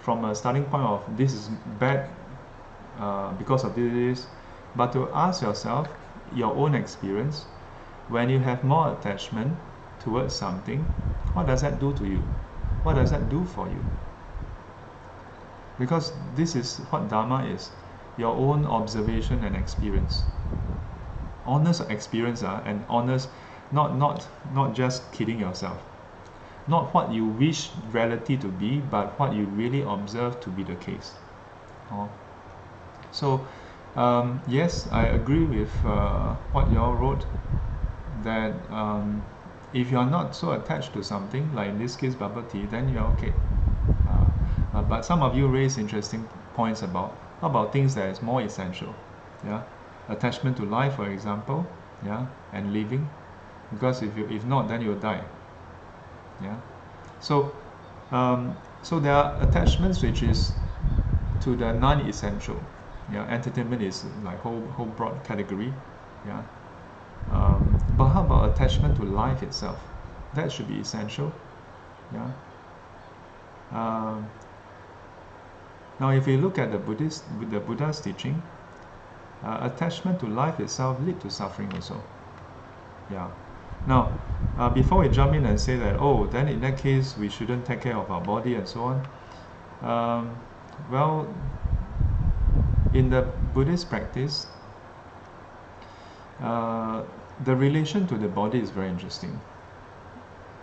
from a starting point of this is bad because of this, but to ask yourself your own experience. When you have more attachment towards something, what does that do to you? What does that do for you? Because this is what Dharma is, your own observation and experience. Honest experience, and honest, not just kidding yourself. Not what you wish reality to be, but what you really observe to be the case. So, yes, I agree with what you all wrote, that if you are not so attached to something, like in this case bubble tea, then you're okay. But some of you raise interesting points about things that is more essential. Yeah, attachment to life, for example. Yeah, and living, because if not, then you'll die. Yeah, so there are attachments which is to the non-essential. Yeah, entertainment is like whole broad category. Yeah. But how about attachment to life itself? That should be essential. Yeah. Now, if you look at the Buddha's teaching, attachment to life itself leads to suffering also. Yeah. Now, before we jump in and say that, then in that case we shouldn't take care of our body and so on. Well, in the Buddhist practice, the relation to the body is very interesting.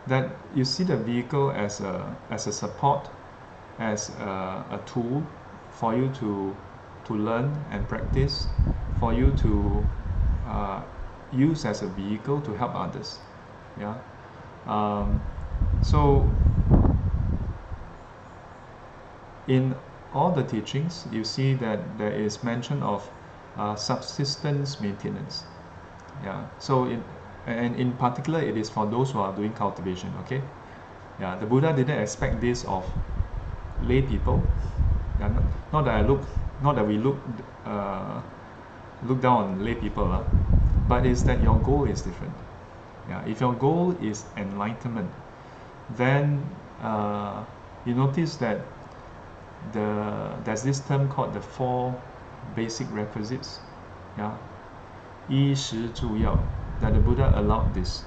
That you see the vehicle as a support, as a tool for you to learn and practice, for you to use as a vehicle to help others. Yeah. So in all the teachings, you see that there is mention of subsistence maintenance. Yeah. So in particular, it is for those who are doing cultivation. Okay. Yeah. The Buddha didn't expect this of lay people. Yeah, not that we look down on lay people, but it's that your goal is different. Yeah. If your goal is enlightenment, then you notice that there's this term called the 4 basic requisites. Yeah, 衣食住要, that the Buddha allowed this.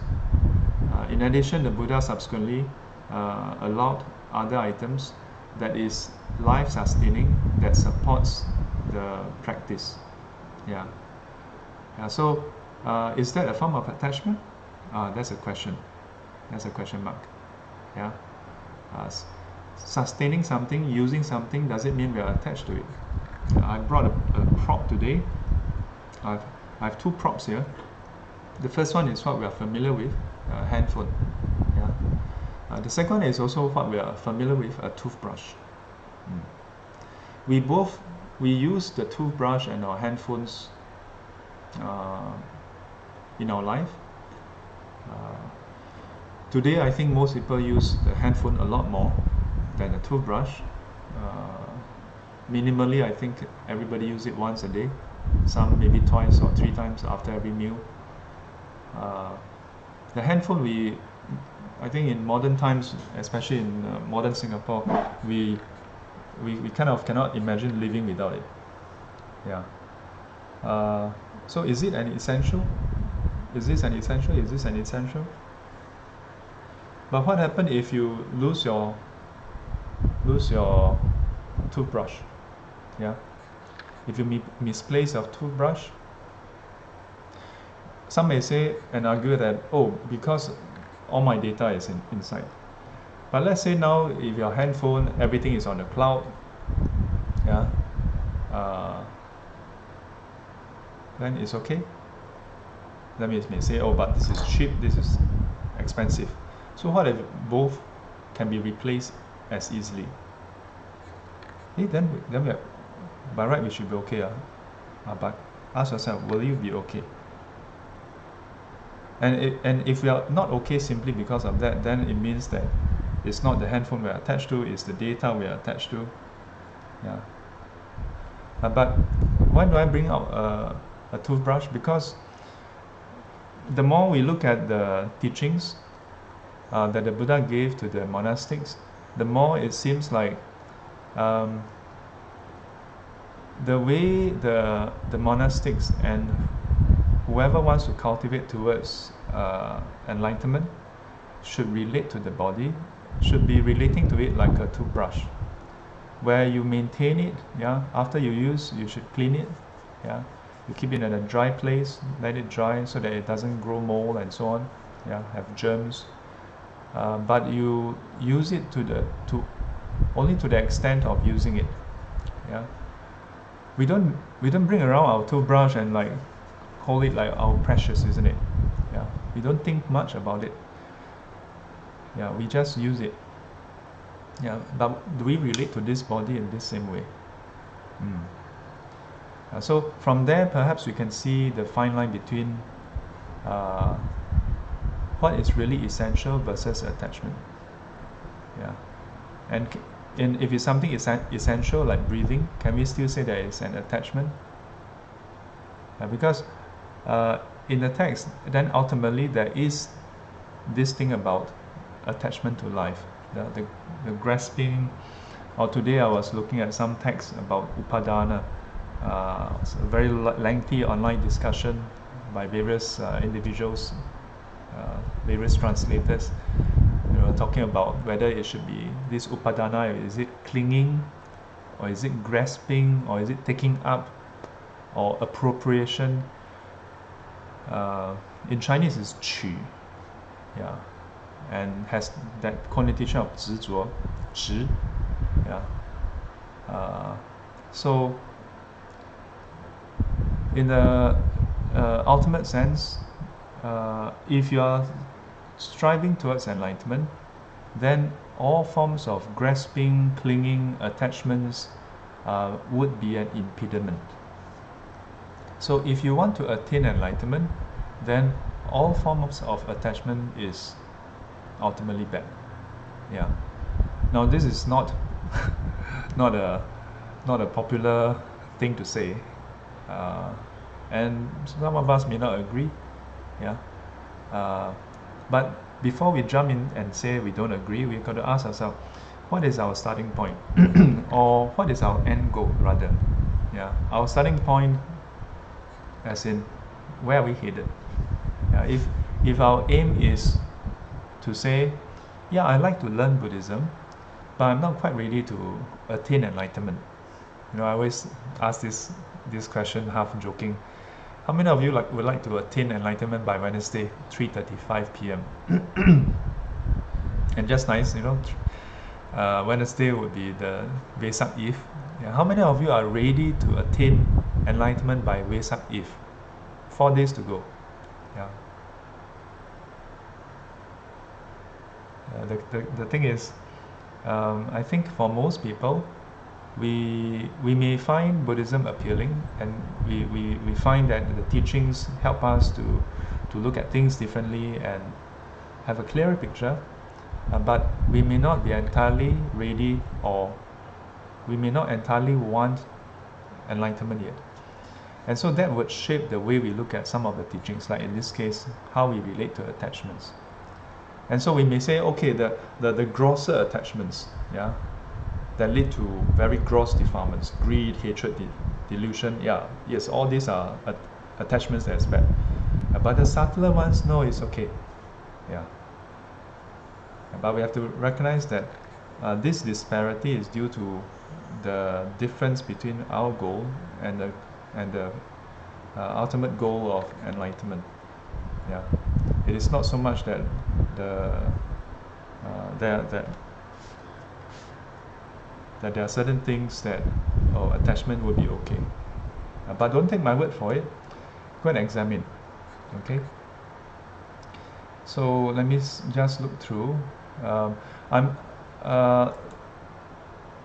In addition, the Buddha subsequently allowed other items that is life-sustaining, that supports the practice. Yeah. So, is that a form of attachment? That's a question. That's a question mark. Yeah. Sustaining something, using something, does it mean we are attached to it? I brought a prop today. I have two props here. The first one is what we are familiar with, handphone. Yeah. The second one is also what we are familiar with, a toothbrush. We use the toothbrush and our handphones in our life. Today, I think most people use the handphone a lot more than the toothbrush. Minimally, I think everybody uses it once a day. Some maybe twice or 3 times after every meal. The handphone, I think in modern times, especially in modern Singapore, we kind of cannot imagine living without it. Yeah. So is it an essential? Is this an essential? Is this an essential? But what happens if you lose your toothbrush? Yeah. If you misplace your toothbrush, some may say and argue that, oh, because all my data is inside. But let's say now, if your handphone, everything is on the cloud, yeah, then it's okay. That means may say, oh, but this is cheap, this is expensive. So what if both can be replaced as easily? Hey, then we are, by right we should be okay. But ask yourself, will you be okay? And if we are not okay simply because of that, then it means that it's not the handphone we are attached to, it's the data we are attached to. Yeah. But why do I bring out a toothbrush? Because the more we look at the teachings that the Buddha gave to the monastics, the more it seems like the way the monastics and whoever wants to cultivate towards enlightenment should relate to the body, should be relating to it like a toothbrush, where you maintain it. Yeah, after you use, you should clean it. Yeah, you keep it in a dry place, let it dry so that it doesn't grow mold and so on. Yeah, have germs. But you use it only to the extent of using it. Yeah, we don't bring around our toothbrush and like hold it like our precious, isn't it? Yeah, we don't think much about it. Yeah, we just use it. Yeah, but do we relate to this body in this same way? So from there, perhaps we can see the fine line between what is really essential versus attachment. Yeah, and if it's something essential like breathing, can we still say that it's an attachment? Because in the text, then ultimately there is this thing about attachment to life, the grasping. Or today I was looking at some texts about upadana, a very lengthy online discussion by various individuals, various translators, talking about whether it should be this upadana, is it clinging, or is it grasping, or is it taking up, or appropriation. In Chinese it's qu, yeah, and has that connotation of 执着, 执, yeah. So in the ultimate sense, if you are striving towards enlightenment, then all forms of grasping, clinging, attachments would be an impediment. So if you want to attain enlightenment, then all forms of attachment is ultimately bad. Yeah. Now this is not not a popular thing to say, and some of us may not agree. Yeah. But before we jump in and say we don't agree, we've got to ask ourselves, what is our starting point, or what is our end goal rather? Yeah. Our starting point as in where are we headed? If our aim is to say, yeah, I like to learn Buddhism, but I'm not quite ready to attain enlightenment. I always ask this question, half joking. How many of you would like to attain enlightenment by Wednesday, 3:35 p.m.? And just nice, Wednesday would be the Vesak Eve. Yeah, how many of you are ready to attain enlightenment by Vesak Eve? 4 days to go. Yeah. The thing is, I think for most people, we may find Buddhism appealing, and we find that the teachings help us to look at things differently and have a clearer picture, but we may not be entirely ready, or we may not entirely want enlightenment yet. And so that would shape the way we look at some of the teachings, like in this case, how we relate to attachments. And so we may say, okay, the grosser attachments, yeah, that lead to very gross defilements, greed, hatred, delusion, yes, all these are attachments that's bad. But the subtler ones, no, it's okay. Yeah. But we have to recognize that this disparity is due to the difference between our goal and the ultimate goal of enlightenment. Yeah, it is not so much that that there are certain things that attachment will be okay, but don't take my word for it. Go and examine. Okay. So let me just look through.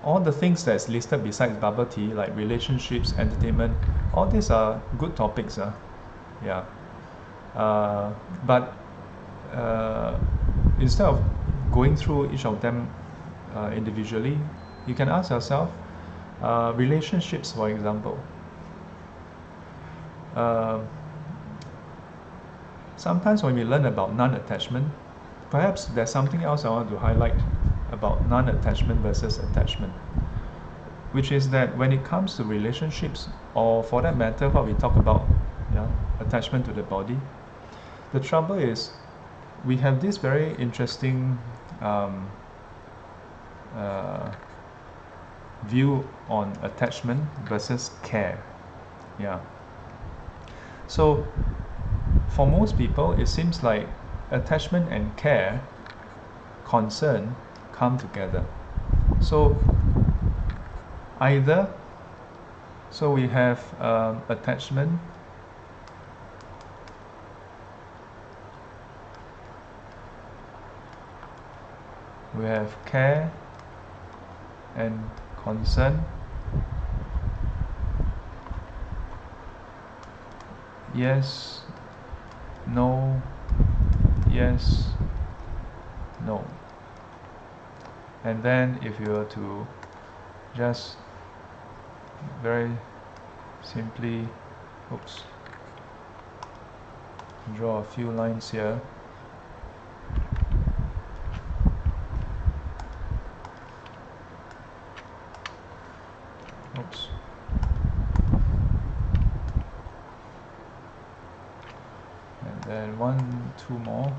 All the things that's listed besides bubble tea, like relationships, entertainment, all these are good topics. Yeah. But instead of going through each of them individually, you can ask yourself, relationships, for example. Sometimes when we learn about non-attachment, perhaps there's something else I want to highlight about non-attachment versus attachment, which is that when it comes to relationships, or for that matter what we talk about, attachment to the body, the trouble is we have this very interesting view on attachment versus care. So for most people, it seems like attachment and care, concern, come together. So we have attachment, we have care and concern. Yes, no, yes, no. And then if you were to just very simply, draw a few lines here. And then 1, 2 more.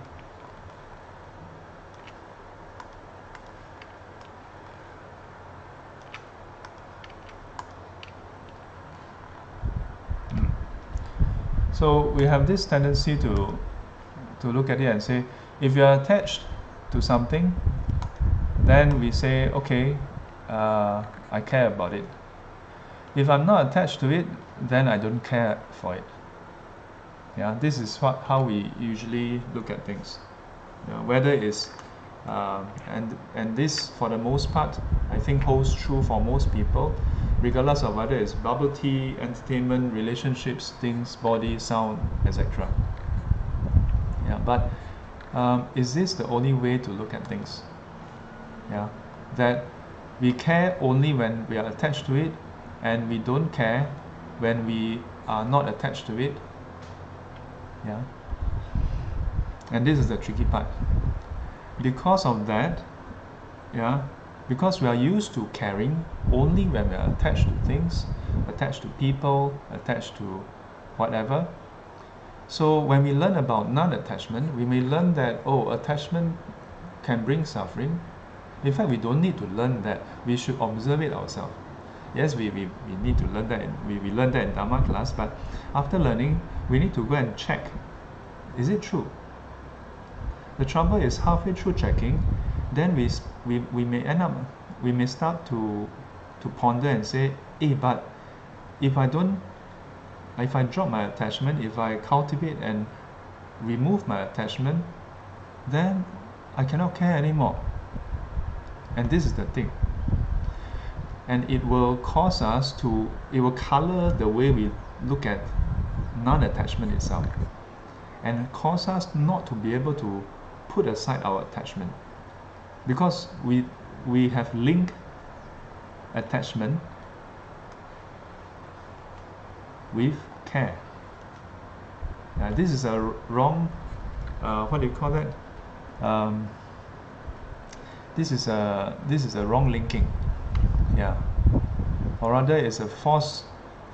So we have this tendency to look at it and say, if you are attached to something, then we say, okay, I care about it. If I'm not attached to it, then I don't care for it. Yeah, this is how we usually look at things. Whether it's and this, for the most part, I think holds true for most people, regardless of whether it's bubble tea, entertainment, relationships, things, body, sound, etc. Yeah, but is this the only way to look at things? Yeah, that we care only when we are attached to it, and we don't care when we are not attached to it. Yeah, and this is the tricky part. Because of that, because we are used to caring only when we are attached to things, attached to people, attached to whatever. So when we learn about non-attachment, we may learn that, oh, attachment can bring suffering. In fact, we don't need to learn that. We should observe it ourselves. Yes, we need to learn that. We learned that in Dharma class, but after learning, we need to go and check. Is it true? The trouble is halfway through checking, then we may end up, we may start to ponder and say, hey, but if I drop my attachment, if I cultivate and remove my attachment, then I cannot care anymore. And this is the thing. And it will cause us to, it will color the way we look at non-attachment itself, and cause us not to be able to put aside our attachment, because we have linked attachment with care. This is a wrong, what do you call that? This is a wrong linking, or rather it's a false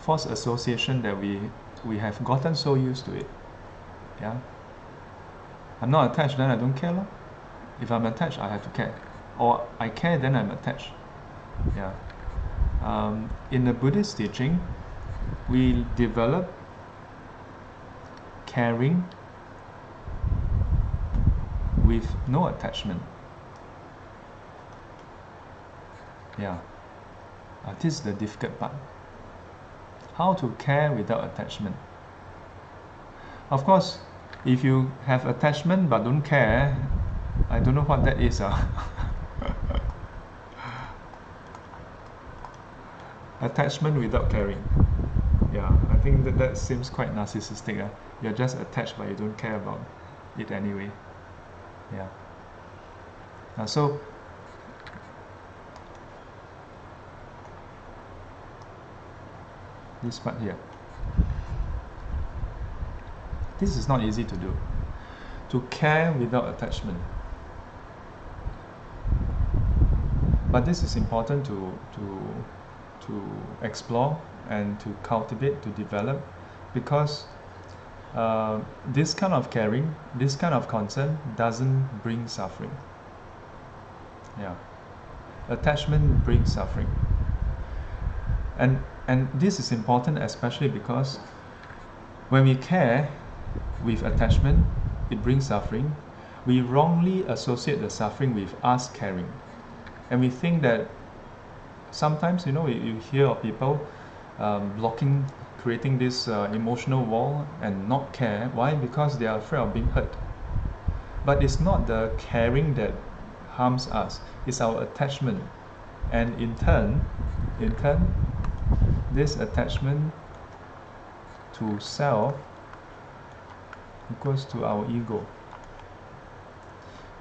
association that we have gotten so used to it. I'm not attached, then I don't care. If I'm attached, I have to care, or I care, then I'm attached. In the Buddhist teaching, we develop caring with no attachment. This is the difficult part. How to care without attachment. Of course, if you have attachment but don't care, I don't know what that is. Attachment without caring. I think that seems quite narcissistic. You're just attached but you don't care about it anyway. So this part here, this is not easy to do, to care without attachment. But this is important to explore and to cultivate, to develop, because this kind of caring, this kind of concern doesn't bring suffering. Attachment brings suffering. And this is important especially because when we care with attachment, it brings suffering. We wrongly associate the suffering with us caring. And we think that sometimes, you hear of people creating this emotional wall and not care. Why? Because they are afraid of being hurt. But it's not the caring that harms us, it's our attachment. And in turn, this attachment to self equals to our ego.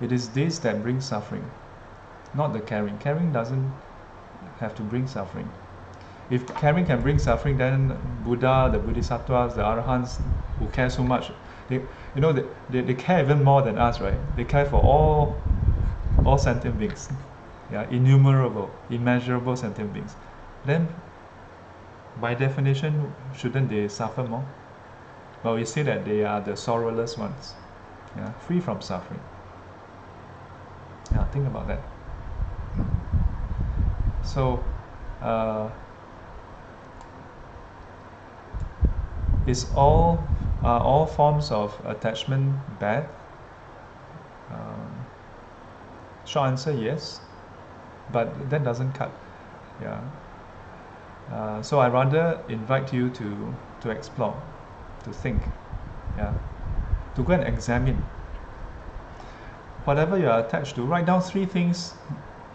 It is this that brings suffering, not the caring. Caring doesn't have to bring suffering. If caring can bring suffering, then Buddha, the Bodhisattvas, the Arahants who care so much, they care even more than us, right? They care for all sentient beings, innumerable, immeasurable sentient beings. Then, by definition, shouldn't they suffer more? But we say that they are the sorrowless ones, free from suffering. Think about that. So, is all forms of attachment bad? Short answer, yes, but that doesn't cut. So I rather invite you to explore, to think, to go and examine whatever you are attached to. Write down 3 things.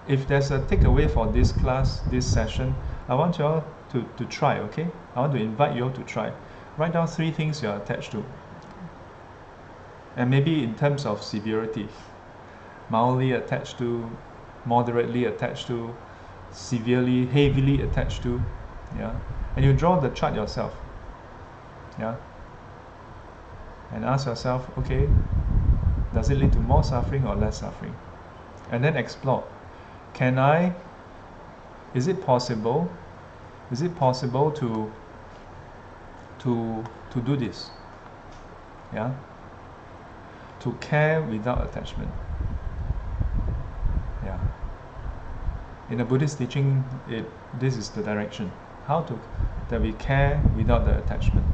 If there's a takeaway for this class, this session, I want you all to try, okay? I want to invite you all to try. Write down 3 things you are attached to. And maybe in terms of severity, mildly attached to, moderately attached to, severely, heavily attached to, and you draw the chart yourself, and ask yourself, okay, does it lead to more suffering or less suffering? And then explore. Is it possible to to do this. Yeah, to care without attachment. Yeah, in the Buddhist teaching, this is the direction. How to that we care without the attachment.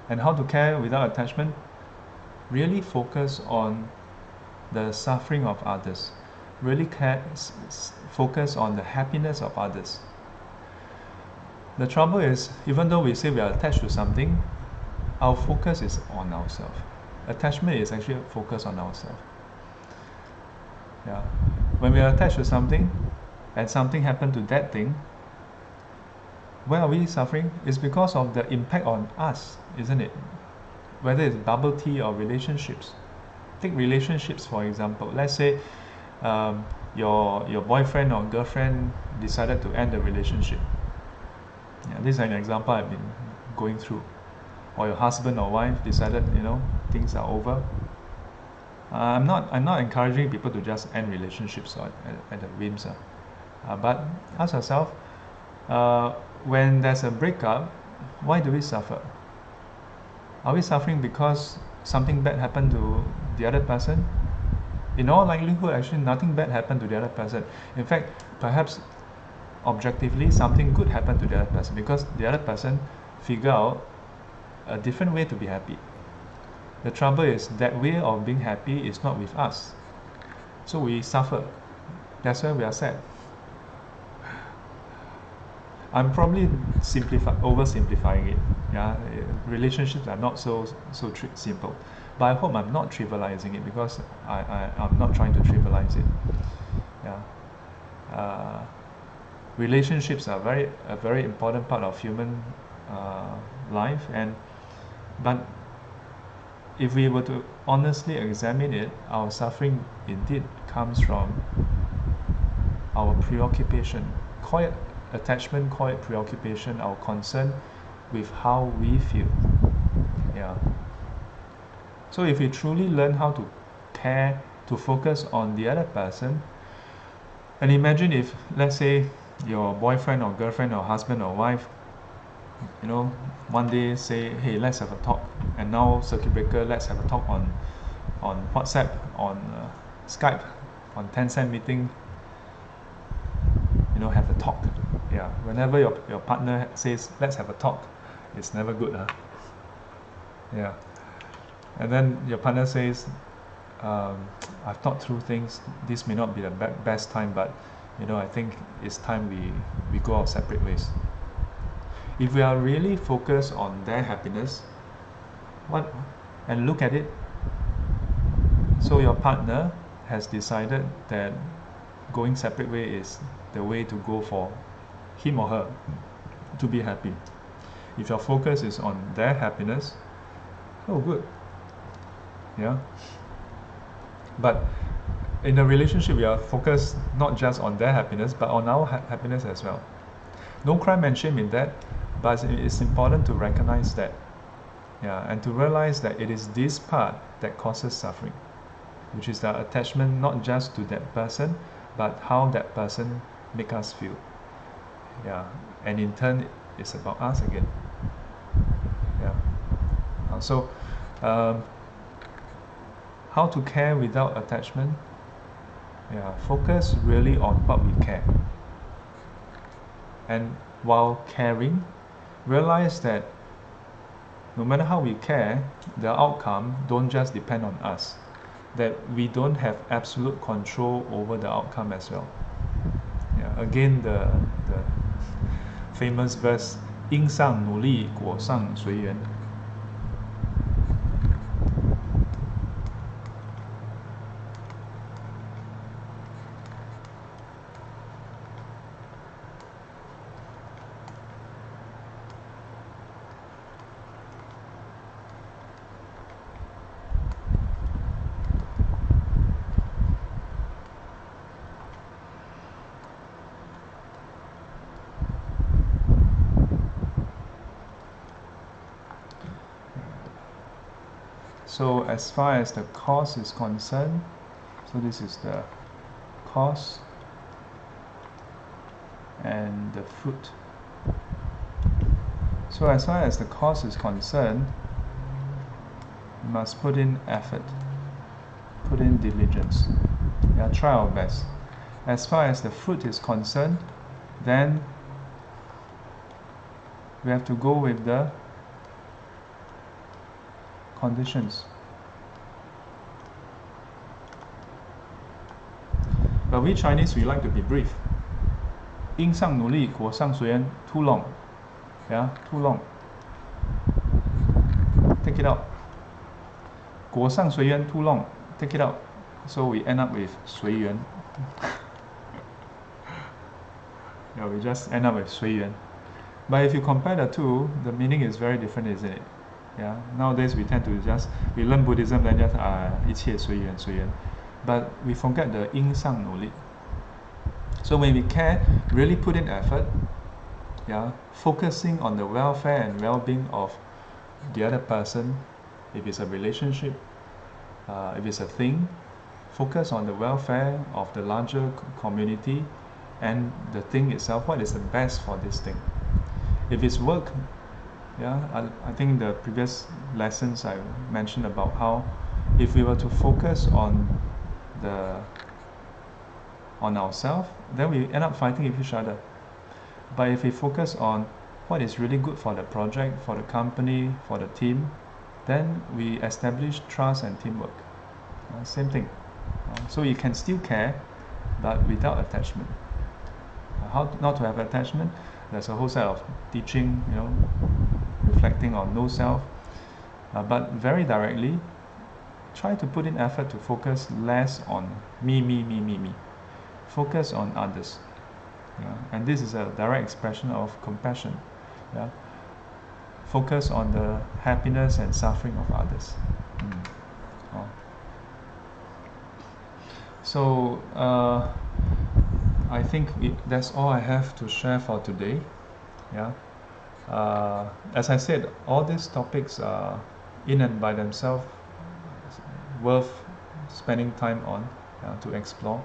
And how to care without attachment? Really focus on the suffering of others. Really focus on the happiness of others. The trouble is, even though we say we are attached to something, our focus is on ourselves. Attachment is actually a focus on ourselves. Yeah. When we are attached to something, and something happened to that thing, why are we suffering? It's because of the impact on us, isn't it? Whether it's bubble tea or relationships. Take relationships for example. Let's say your boyfriend or girlfriend decided to end the relationship. Yeah, this is an example I've been going through. Or your husband or wife decided, things are over. I'm not encouraging people to just end relationships at the whims. But ask yourself, when there's a breakup, why do we suffer? Are we suffering because something bad happened to the other person? In all likelihood, actually nothing bad happened to the other person. In fact, perhaps objectively something good happened to the other person, because the other person figured out a different way to be happy. The trouble is that way of being happy is not with us. So we suffer. That's why we are sad. I'm probably oversimplifying it. Yeah, relationships are not so simple. But I hope I'm not trivializing it, because I'm not trying to trivialize it. Yeah. Relationships are a very important part of human life, but if we were to honestly examine it, our suffering indeed comes from our preoccupation. Call it attachment, call it preoccupation, our concern with how we feel. Yeah. So if we truly learn how to care, to focus on the other person, and imagine if, let's say, your boyfriend or girlfriend or husband or wife, one day say, hey, let's have a talk. And now circuit breaker, let's have a talk on WhatsApp, on Skype, on Tencent meeting. Have a talk. Yeah. Whenever your partner says, let's have a talk, it's never good, huh? Yeah. And then your partner says, I've thought through things. This may not be the best time, but I think it's time we go our separate ways. If we are really focused on their happiness, and look at it, so your partner has decided that going separate way is the way to go for him or her to be happy. If your focus is on their happiness, oh good. Yeah. But in a relationship, we are focused not just on their happiness, but on our happiness as well. No crime and shame in that, but it's important to recognize that, and to realize that it is this part that causes suffering, which is the attachment not just to that person, but how that person make us feel. Yeah, and in turn, it's about us again. Yeah. So, how to care without attachment? Yeah, focus really on what we care. And while caring, realize that no matter how we care, the outcome don't just depend on us. That we don't have absolute control over the outcome as well. Yeah, again, the famous verse, 因上努力，果上随缘. So as far as the cause is concerned, so this is the cause and the fruit. So as far as the cause is concerned, we must put in effort, put in diligence. Yeah, try our best. As far as the fruit is concerned, then we have to go with the conditions. But we Chinese, we like to be brief. 因上努力，果上随缘 too long. Yeah, too long. Take it out. 果上随缘 too long. Take it out. So we end up with 随缘. Yeah, we just end up with 随缘. But if you compare the two, the meaning is very different, isn't it? Yeah. Nowadays we tend to we learn Buddhism, then just 一切随缘随缘. But we forget the 因上努力. So when we care, really put in effort, yeah, focusing on the welfare and well-being of the other person, if it's a relationship, if it's a thing, focus on the welfare of the larger community and the thing itself, what is the best for this thing. If it's work, yeah, I think the previous lessons I mentioned about how if we were to focus on ourselves, then we end up fighting with each other. But if we focus on what is really good for the project, for the company, for the team, then we establish trust and teamwork. Same thing. So you can still care, but without attachment. How not to have attachment? There's a whole set of teaching, reflecting on no self. But very directly, try to put in effort to focus less on me. Focus on others. And this is a direct expression of compassion. Yeah? Focus on the happiness and suffering of others. So I think that's all I have to share for today. Yeah. As I said, all these topics are in and by themselves worth spending time on, to explore.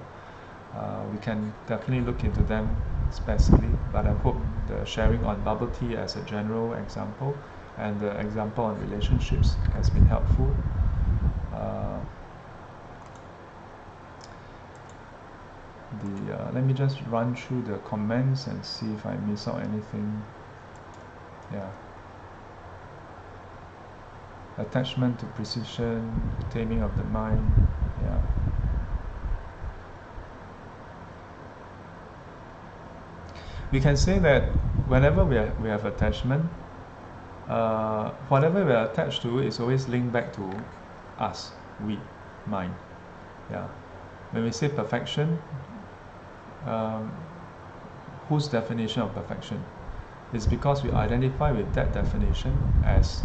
We can definitely look into them specifically, but I hope the sharing on bubble tea as a general example and the example on relationships has been helpful. Let me just run through the comments and see if I miss out anything. Yeah. Attachment to precision, taming of the mind. Yeah. We can say that whenever we have attachment, whatever we are attached to is always linked back to us, we, mine. Yeah. When we say perfection, whose definition of perfection? It's because we identify with that definition as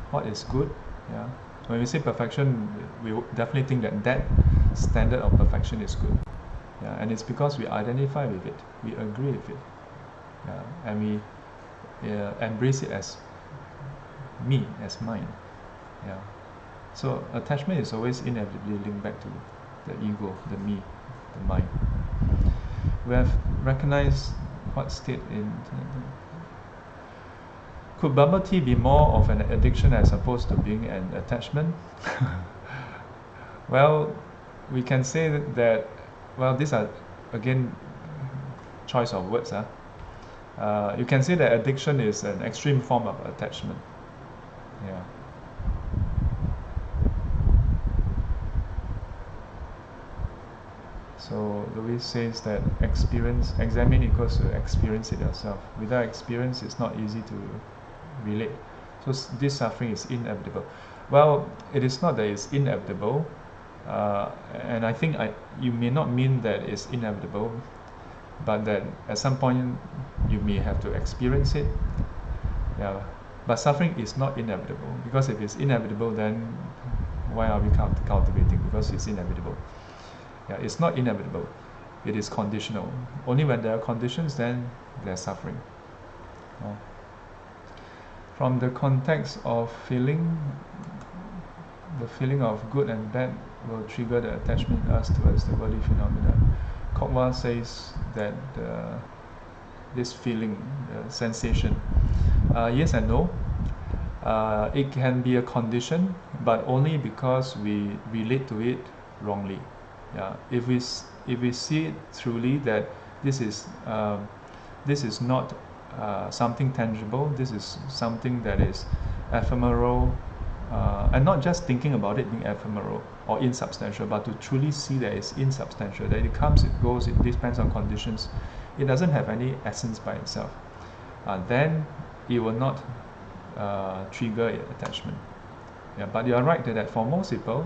what is good. Yeah. When we say perfection, we definitely think that standard of perfection is good. Yeah. And it's because we identify with it, we agree with it. Yeah. And we embrace it as me, as mine. Yeah. So attachment is always inevitably linked back to the ego, the me, the mind. We have recognized what state in. Could bubble tea be more of an addiction as opposed to being an attachment? Well, we can say that, well, these are, again, choice of words. You can say that addiction is an extreme form of attachment. Yeah. So Louis says that examine equals to experience it yourself. Without experience, it's not easy to relate. So this suffering is inevitable. Well, it is not that it's inevitable, and I think you may not mean that it's inevitable, but that at some point you may have to experience it. Yeah. But suffering is not inevitable, because if it's inevitable, then why are we cultivating? Because it's inevitable. Yeah, it's not inevitable. It is conditional. Only when there are conditions, then there's suffering. From the context of feeling, the feeling of good and bad will trigger the attachment in us towards the worldly phenomena. Kokwa says that this feeling, the sensation, Yes and no. It can be a condition, but only because we relate to it wrongly. Yeah. If we see it truly that this is not something tangible. This is something that is ephemeral, and not just thinking about it being ephemeral or insubstantial, but to truly see that it's insubstantial, that it comes, it goes, it depends on conditions. It doesn't have any essence by itself. Then it will not trigger attachment. Yeah, but you are right that for most people,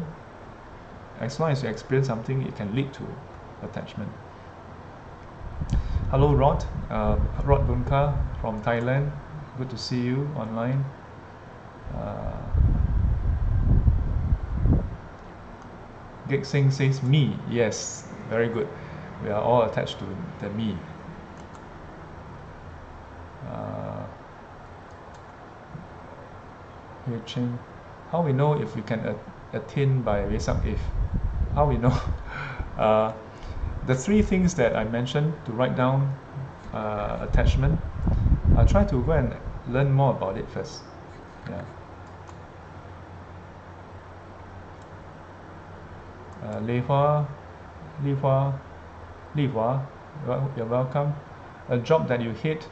as long as you experience something, it can lead to attachment. Hello, Rod. Rod Bunka from Thailand. Good to see you online. Gek Singh says me. Yes, very good. We are all attached to the me. How we know if we can attain by Vesak if? How we know? The three things that I mentioned to write down attachment, I'll try to go and learn more about it first. Yeah. Li Hua, you're welcome. A job that you hate.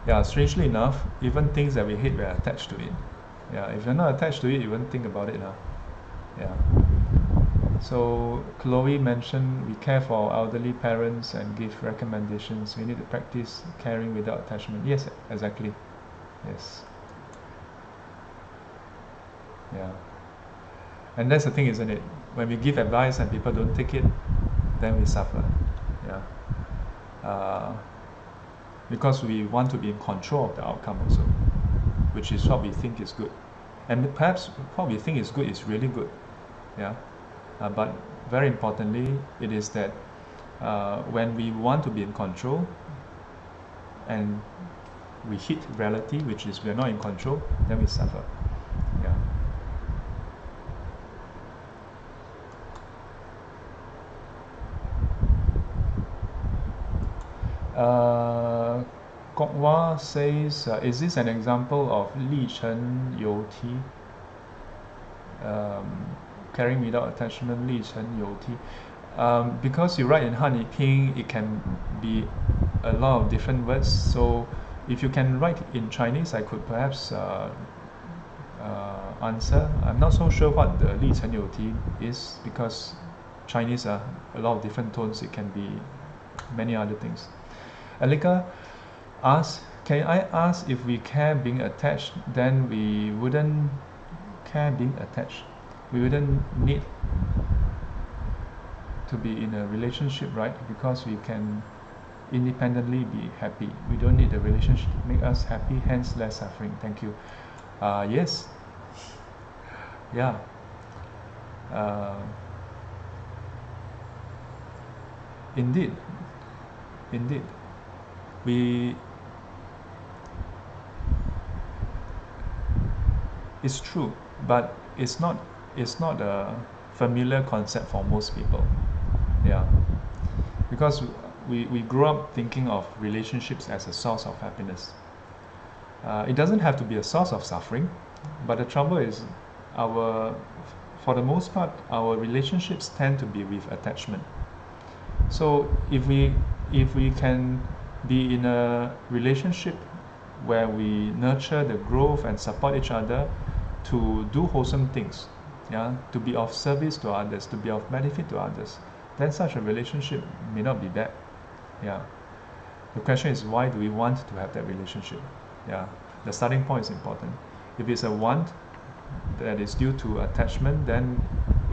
Yeah, strangely enough, even things that we hate, we're attached to it. Yeah, if you're not attached to it, you won't think about it. Yeah. So Chloe mentioned we care for our elderly parents and give recommendations. We need to practice caring without attachment. Yes, exactly. Yes. Yeah. And that's the thing, isn't it? When we give advice and people don't take it, then we suffer. Yeah. Because we want to be in control of the outcome also, which is what we think is good. And perhaps what we think is good is really good. Yeah. But very importantly, it is that when we want to be in control and we hit reality, which is we're not in control, then we suffer. Yeah. Kok Wah says, is this an example of Li Chen You Ti? Caring without attachment, Li Chen You Ti. Because you write in Han Ping, it can be a lot of different words. So if you can write in Chinese, I could perhaps answer. I'm not so sure what the Li Chen You Ti is, because Chinese are a lot of different tones. It can be many other things. Alika asks, can I ask if we care being attached, then we wouldn't care being attached. We wouldn't need to be in a relationship, right? Because we can independently be happy. We don't need a relationship to make us happy, hence less suffering. Thank you. Yes. Yeah. Indeed. It's true, but it's not a familiar concept for most people. Yeah, because we grew up thinking of relationships as a source of happiness. It doesn't have to be a source of suffering, but the trouble is for the most part, our relationships tend to be with attachment. So if we can be in a relationship where we nurture the growth and support each other to do wholesome things, yeah, to be of service to others, to be of benefit to others, then such a relationship may not be bad. Yeah. The question is, why do we want to have that relationship? Yeah. The starting point is important. If it's a want that is due to attachment, then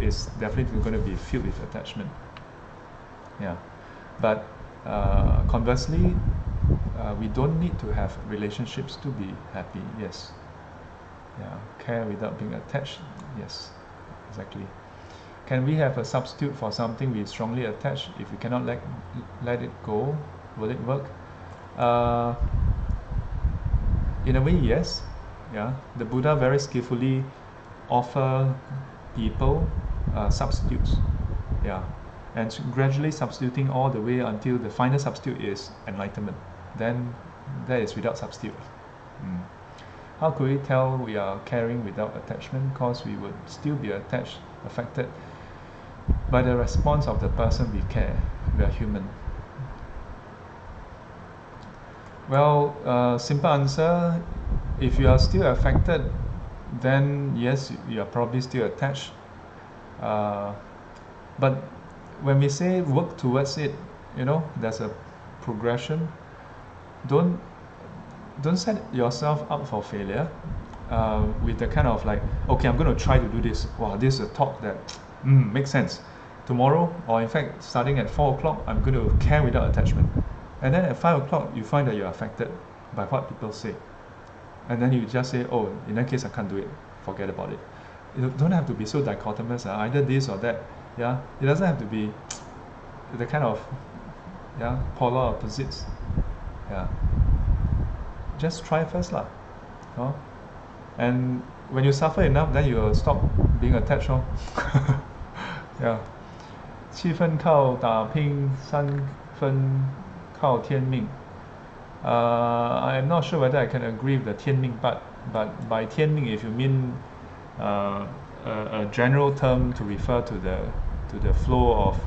it's definitely going to be filled with attachment. Yeah. But conversely, we don't need to have relationships to be happy. Yes. Yeah. Care without being attached. Yes. Exactly. Can we have a substitute for something we strongly attach? If we cannot let it go, will it work? In a way, yes. Yeah. The Buddha very skillfully offer people substitutes. Yeah. And gradually substituting all the way until the final substitute is enlightenment. Then That is without substitute. How could we tell we are caring without attachment? Because we would still be attached, affected by the response of the person we care. We are human. Well, simple answer, if you are still affected, then yes, you are probably still attached. But when we say work towards it, there's a progression. Don't set yourself up for failure with the kind of like, okay, I'm going to try to do this. Wow, this is a talk that makes sense. Tomorrow, or in fact, starting at 4 o'clock, I'm going to care without attachment. And then at 5 o'clock, you find that you're affected by what people say. And then you just say, oh, in that case, I can't do it. Forget about it. You don't have to be so dichotomous, either this or that. Yeah, it doesn't have to be the kind of polar opposites. Yeah, just try first lah. And when you suffer enough, then you will stop being attached. Yeah. 7分靠打拼，3分靠天命。I'm not sure whether I can agree with the 天命 part, but by 天命, if you mean a general term to refer to the flow of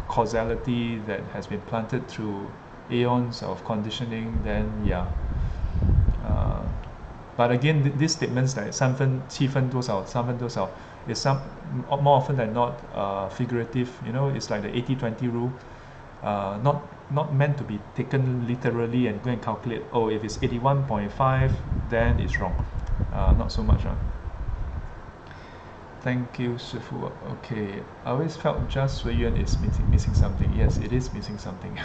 causality that has been planted through aeons of conditioning, then yeah. But again, these statements like 3分、7分多少、3分多少 is more often than not figurative. It's like the 80-20 rule. Not meant to be taken literally and go and calculate, oh, if it's 81.5, then it's wrong. Not so much. Thank you, Shifu. Okay, I always felt just Sui Yuan is missing something. Yes, it is missing something.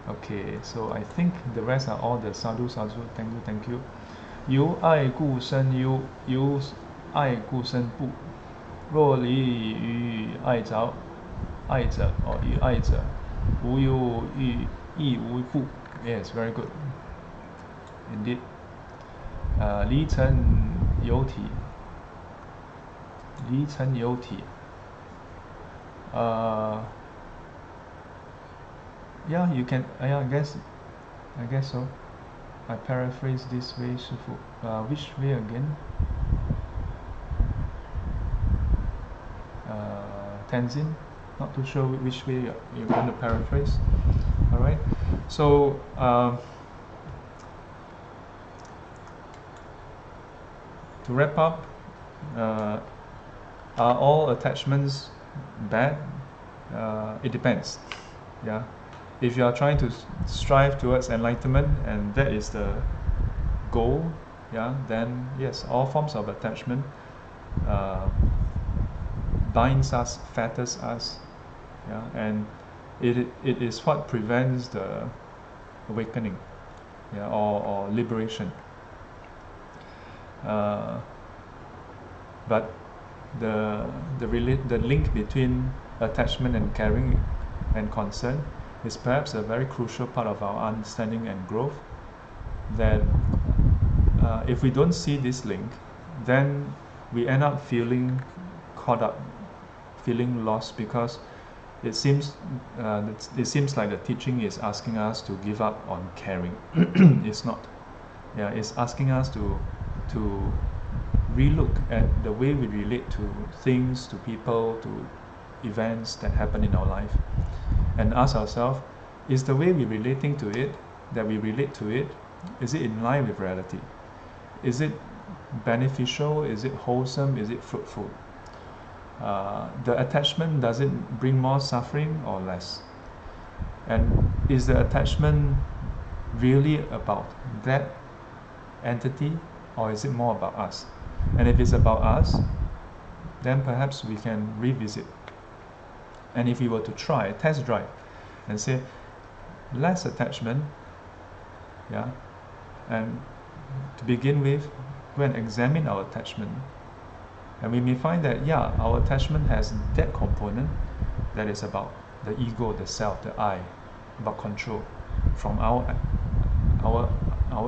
Okay, so I think the rest are all the sadhu. Thank you. 由爱故生忧，由爱故生怖。若离于爱者，与爱者，无忧亦无怖。Yes, very good. Indeed. 离尘有体，离尘有体。Yeah, you can. I guess so. I paraphrase this way, Shifu. Which way again? Tenzin? Not too sure which way you're going to paraphrase. Alright. So, to wrap up, are all attachments bad? It depends. Yeah. If you are trying to strive towards enlightenment and that is the goal, then yes, all forms of attachment binds us, fetters us, and it is what prevents the awakening, or liberation. But the link between attachment and caring and concern is perhaps a very crucial part of our understanding and growth, that if we don't see this link, then we end up feeling caught up, feeling lost, because it seems like the teaching is asking us to give up on caring. It's not. It's asking us to relook at the way we relate to things, to people, to events that happen in our life, and ask ourselves, is the way we're relating to it, that we relate to it, is it in line with reality? Is it beneficial? Is it wholesome? Is it fruitful? The attachment, does it bring more suffering or less? And is the attachment really about that entity, or is it more about us? And if it's about us, then perhaps we can revisit. And if we were to try, test drive, and say, less attachment, and to begin with, go and examine our attachment. And we may find that, our attachment has that component that is about the ego, the self, the I, about control from our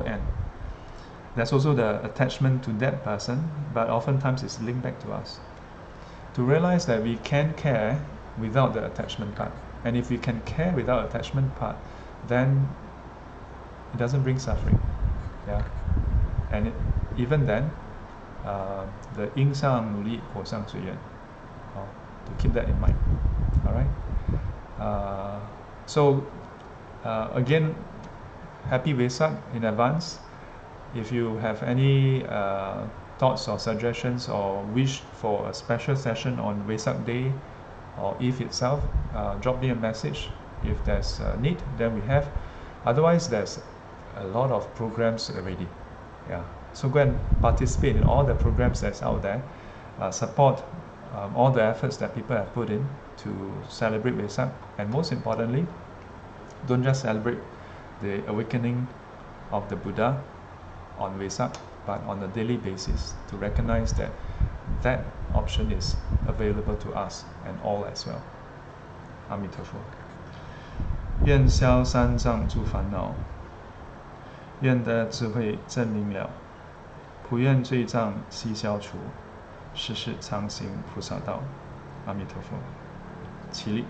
end. There's also the attachment to that person, but oftentimes it's linked back to us. To realize that we can care without the attachment part. And if we can care without attachment part, then it doesn't bring suffering. Yeah, and even then, the 因上努力果上随缘. To keep that in mind. All right. So again, happy Vesak in advance. If you have any thoughts or suggestions or wish for a special session on Vesak Day or Eve itself, drop me a message. If there's a need, then we have. Otherwise, there's a lot of programs already. Yeah. So go and participate in all the programs that's out there. Support all the efforts that people have put in to celebrate Vesak. And most importantly, don't just celebrate the awakening of the Buddha on Vesak, but on a daily basis to recognize that that option is available to us and all as well. 阿弥陀佛。愿消三障诸烦恼，愿得智慧真明了，普愿罪障悉消除，世世常行菩萨道。阿弥陀佛。起立。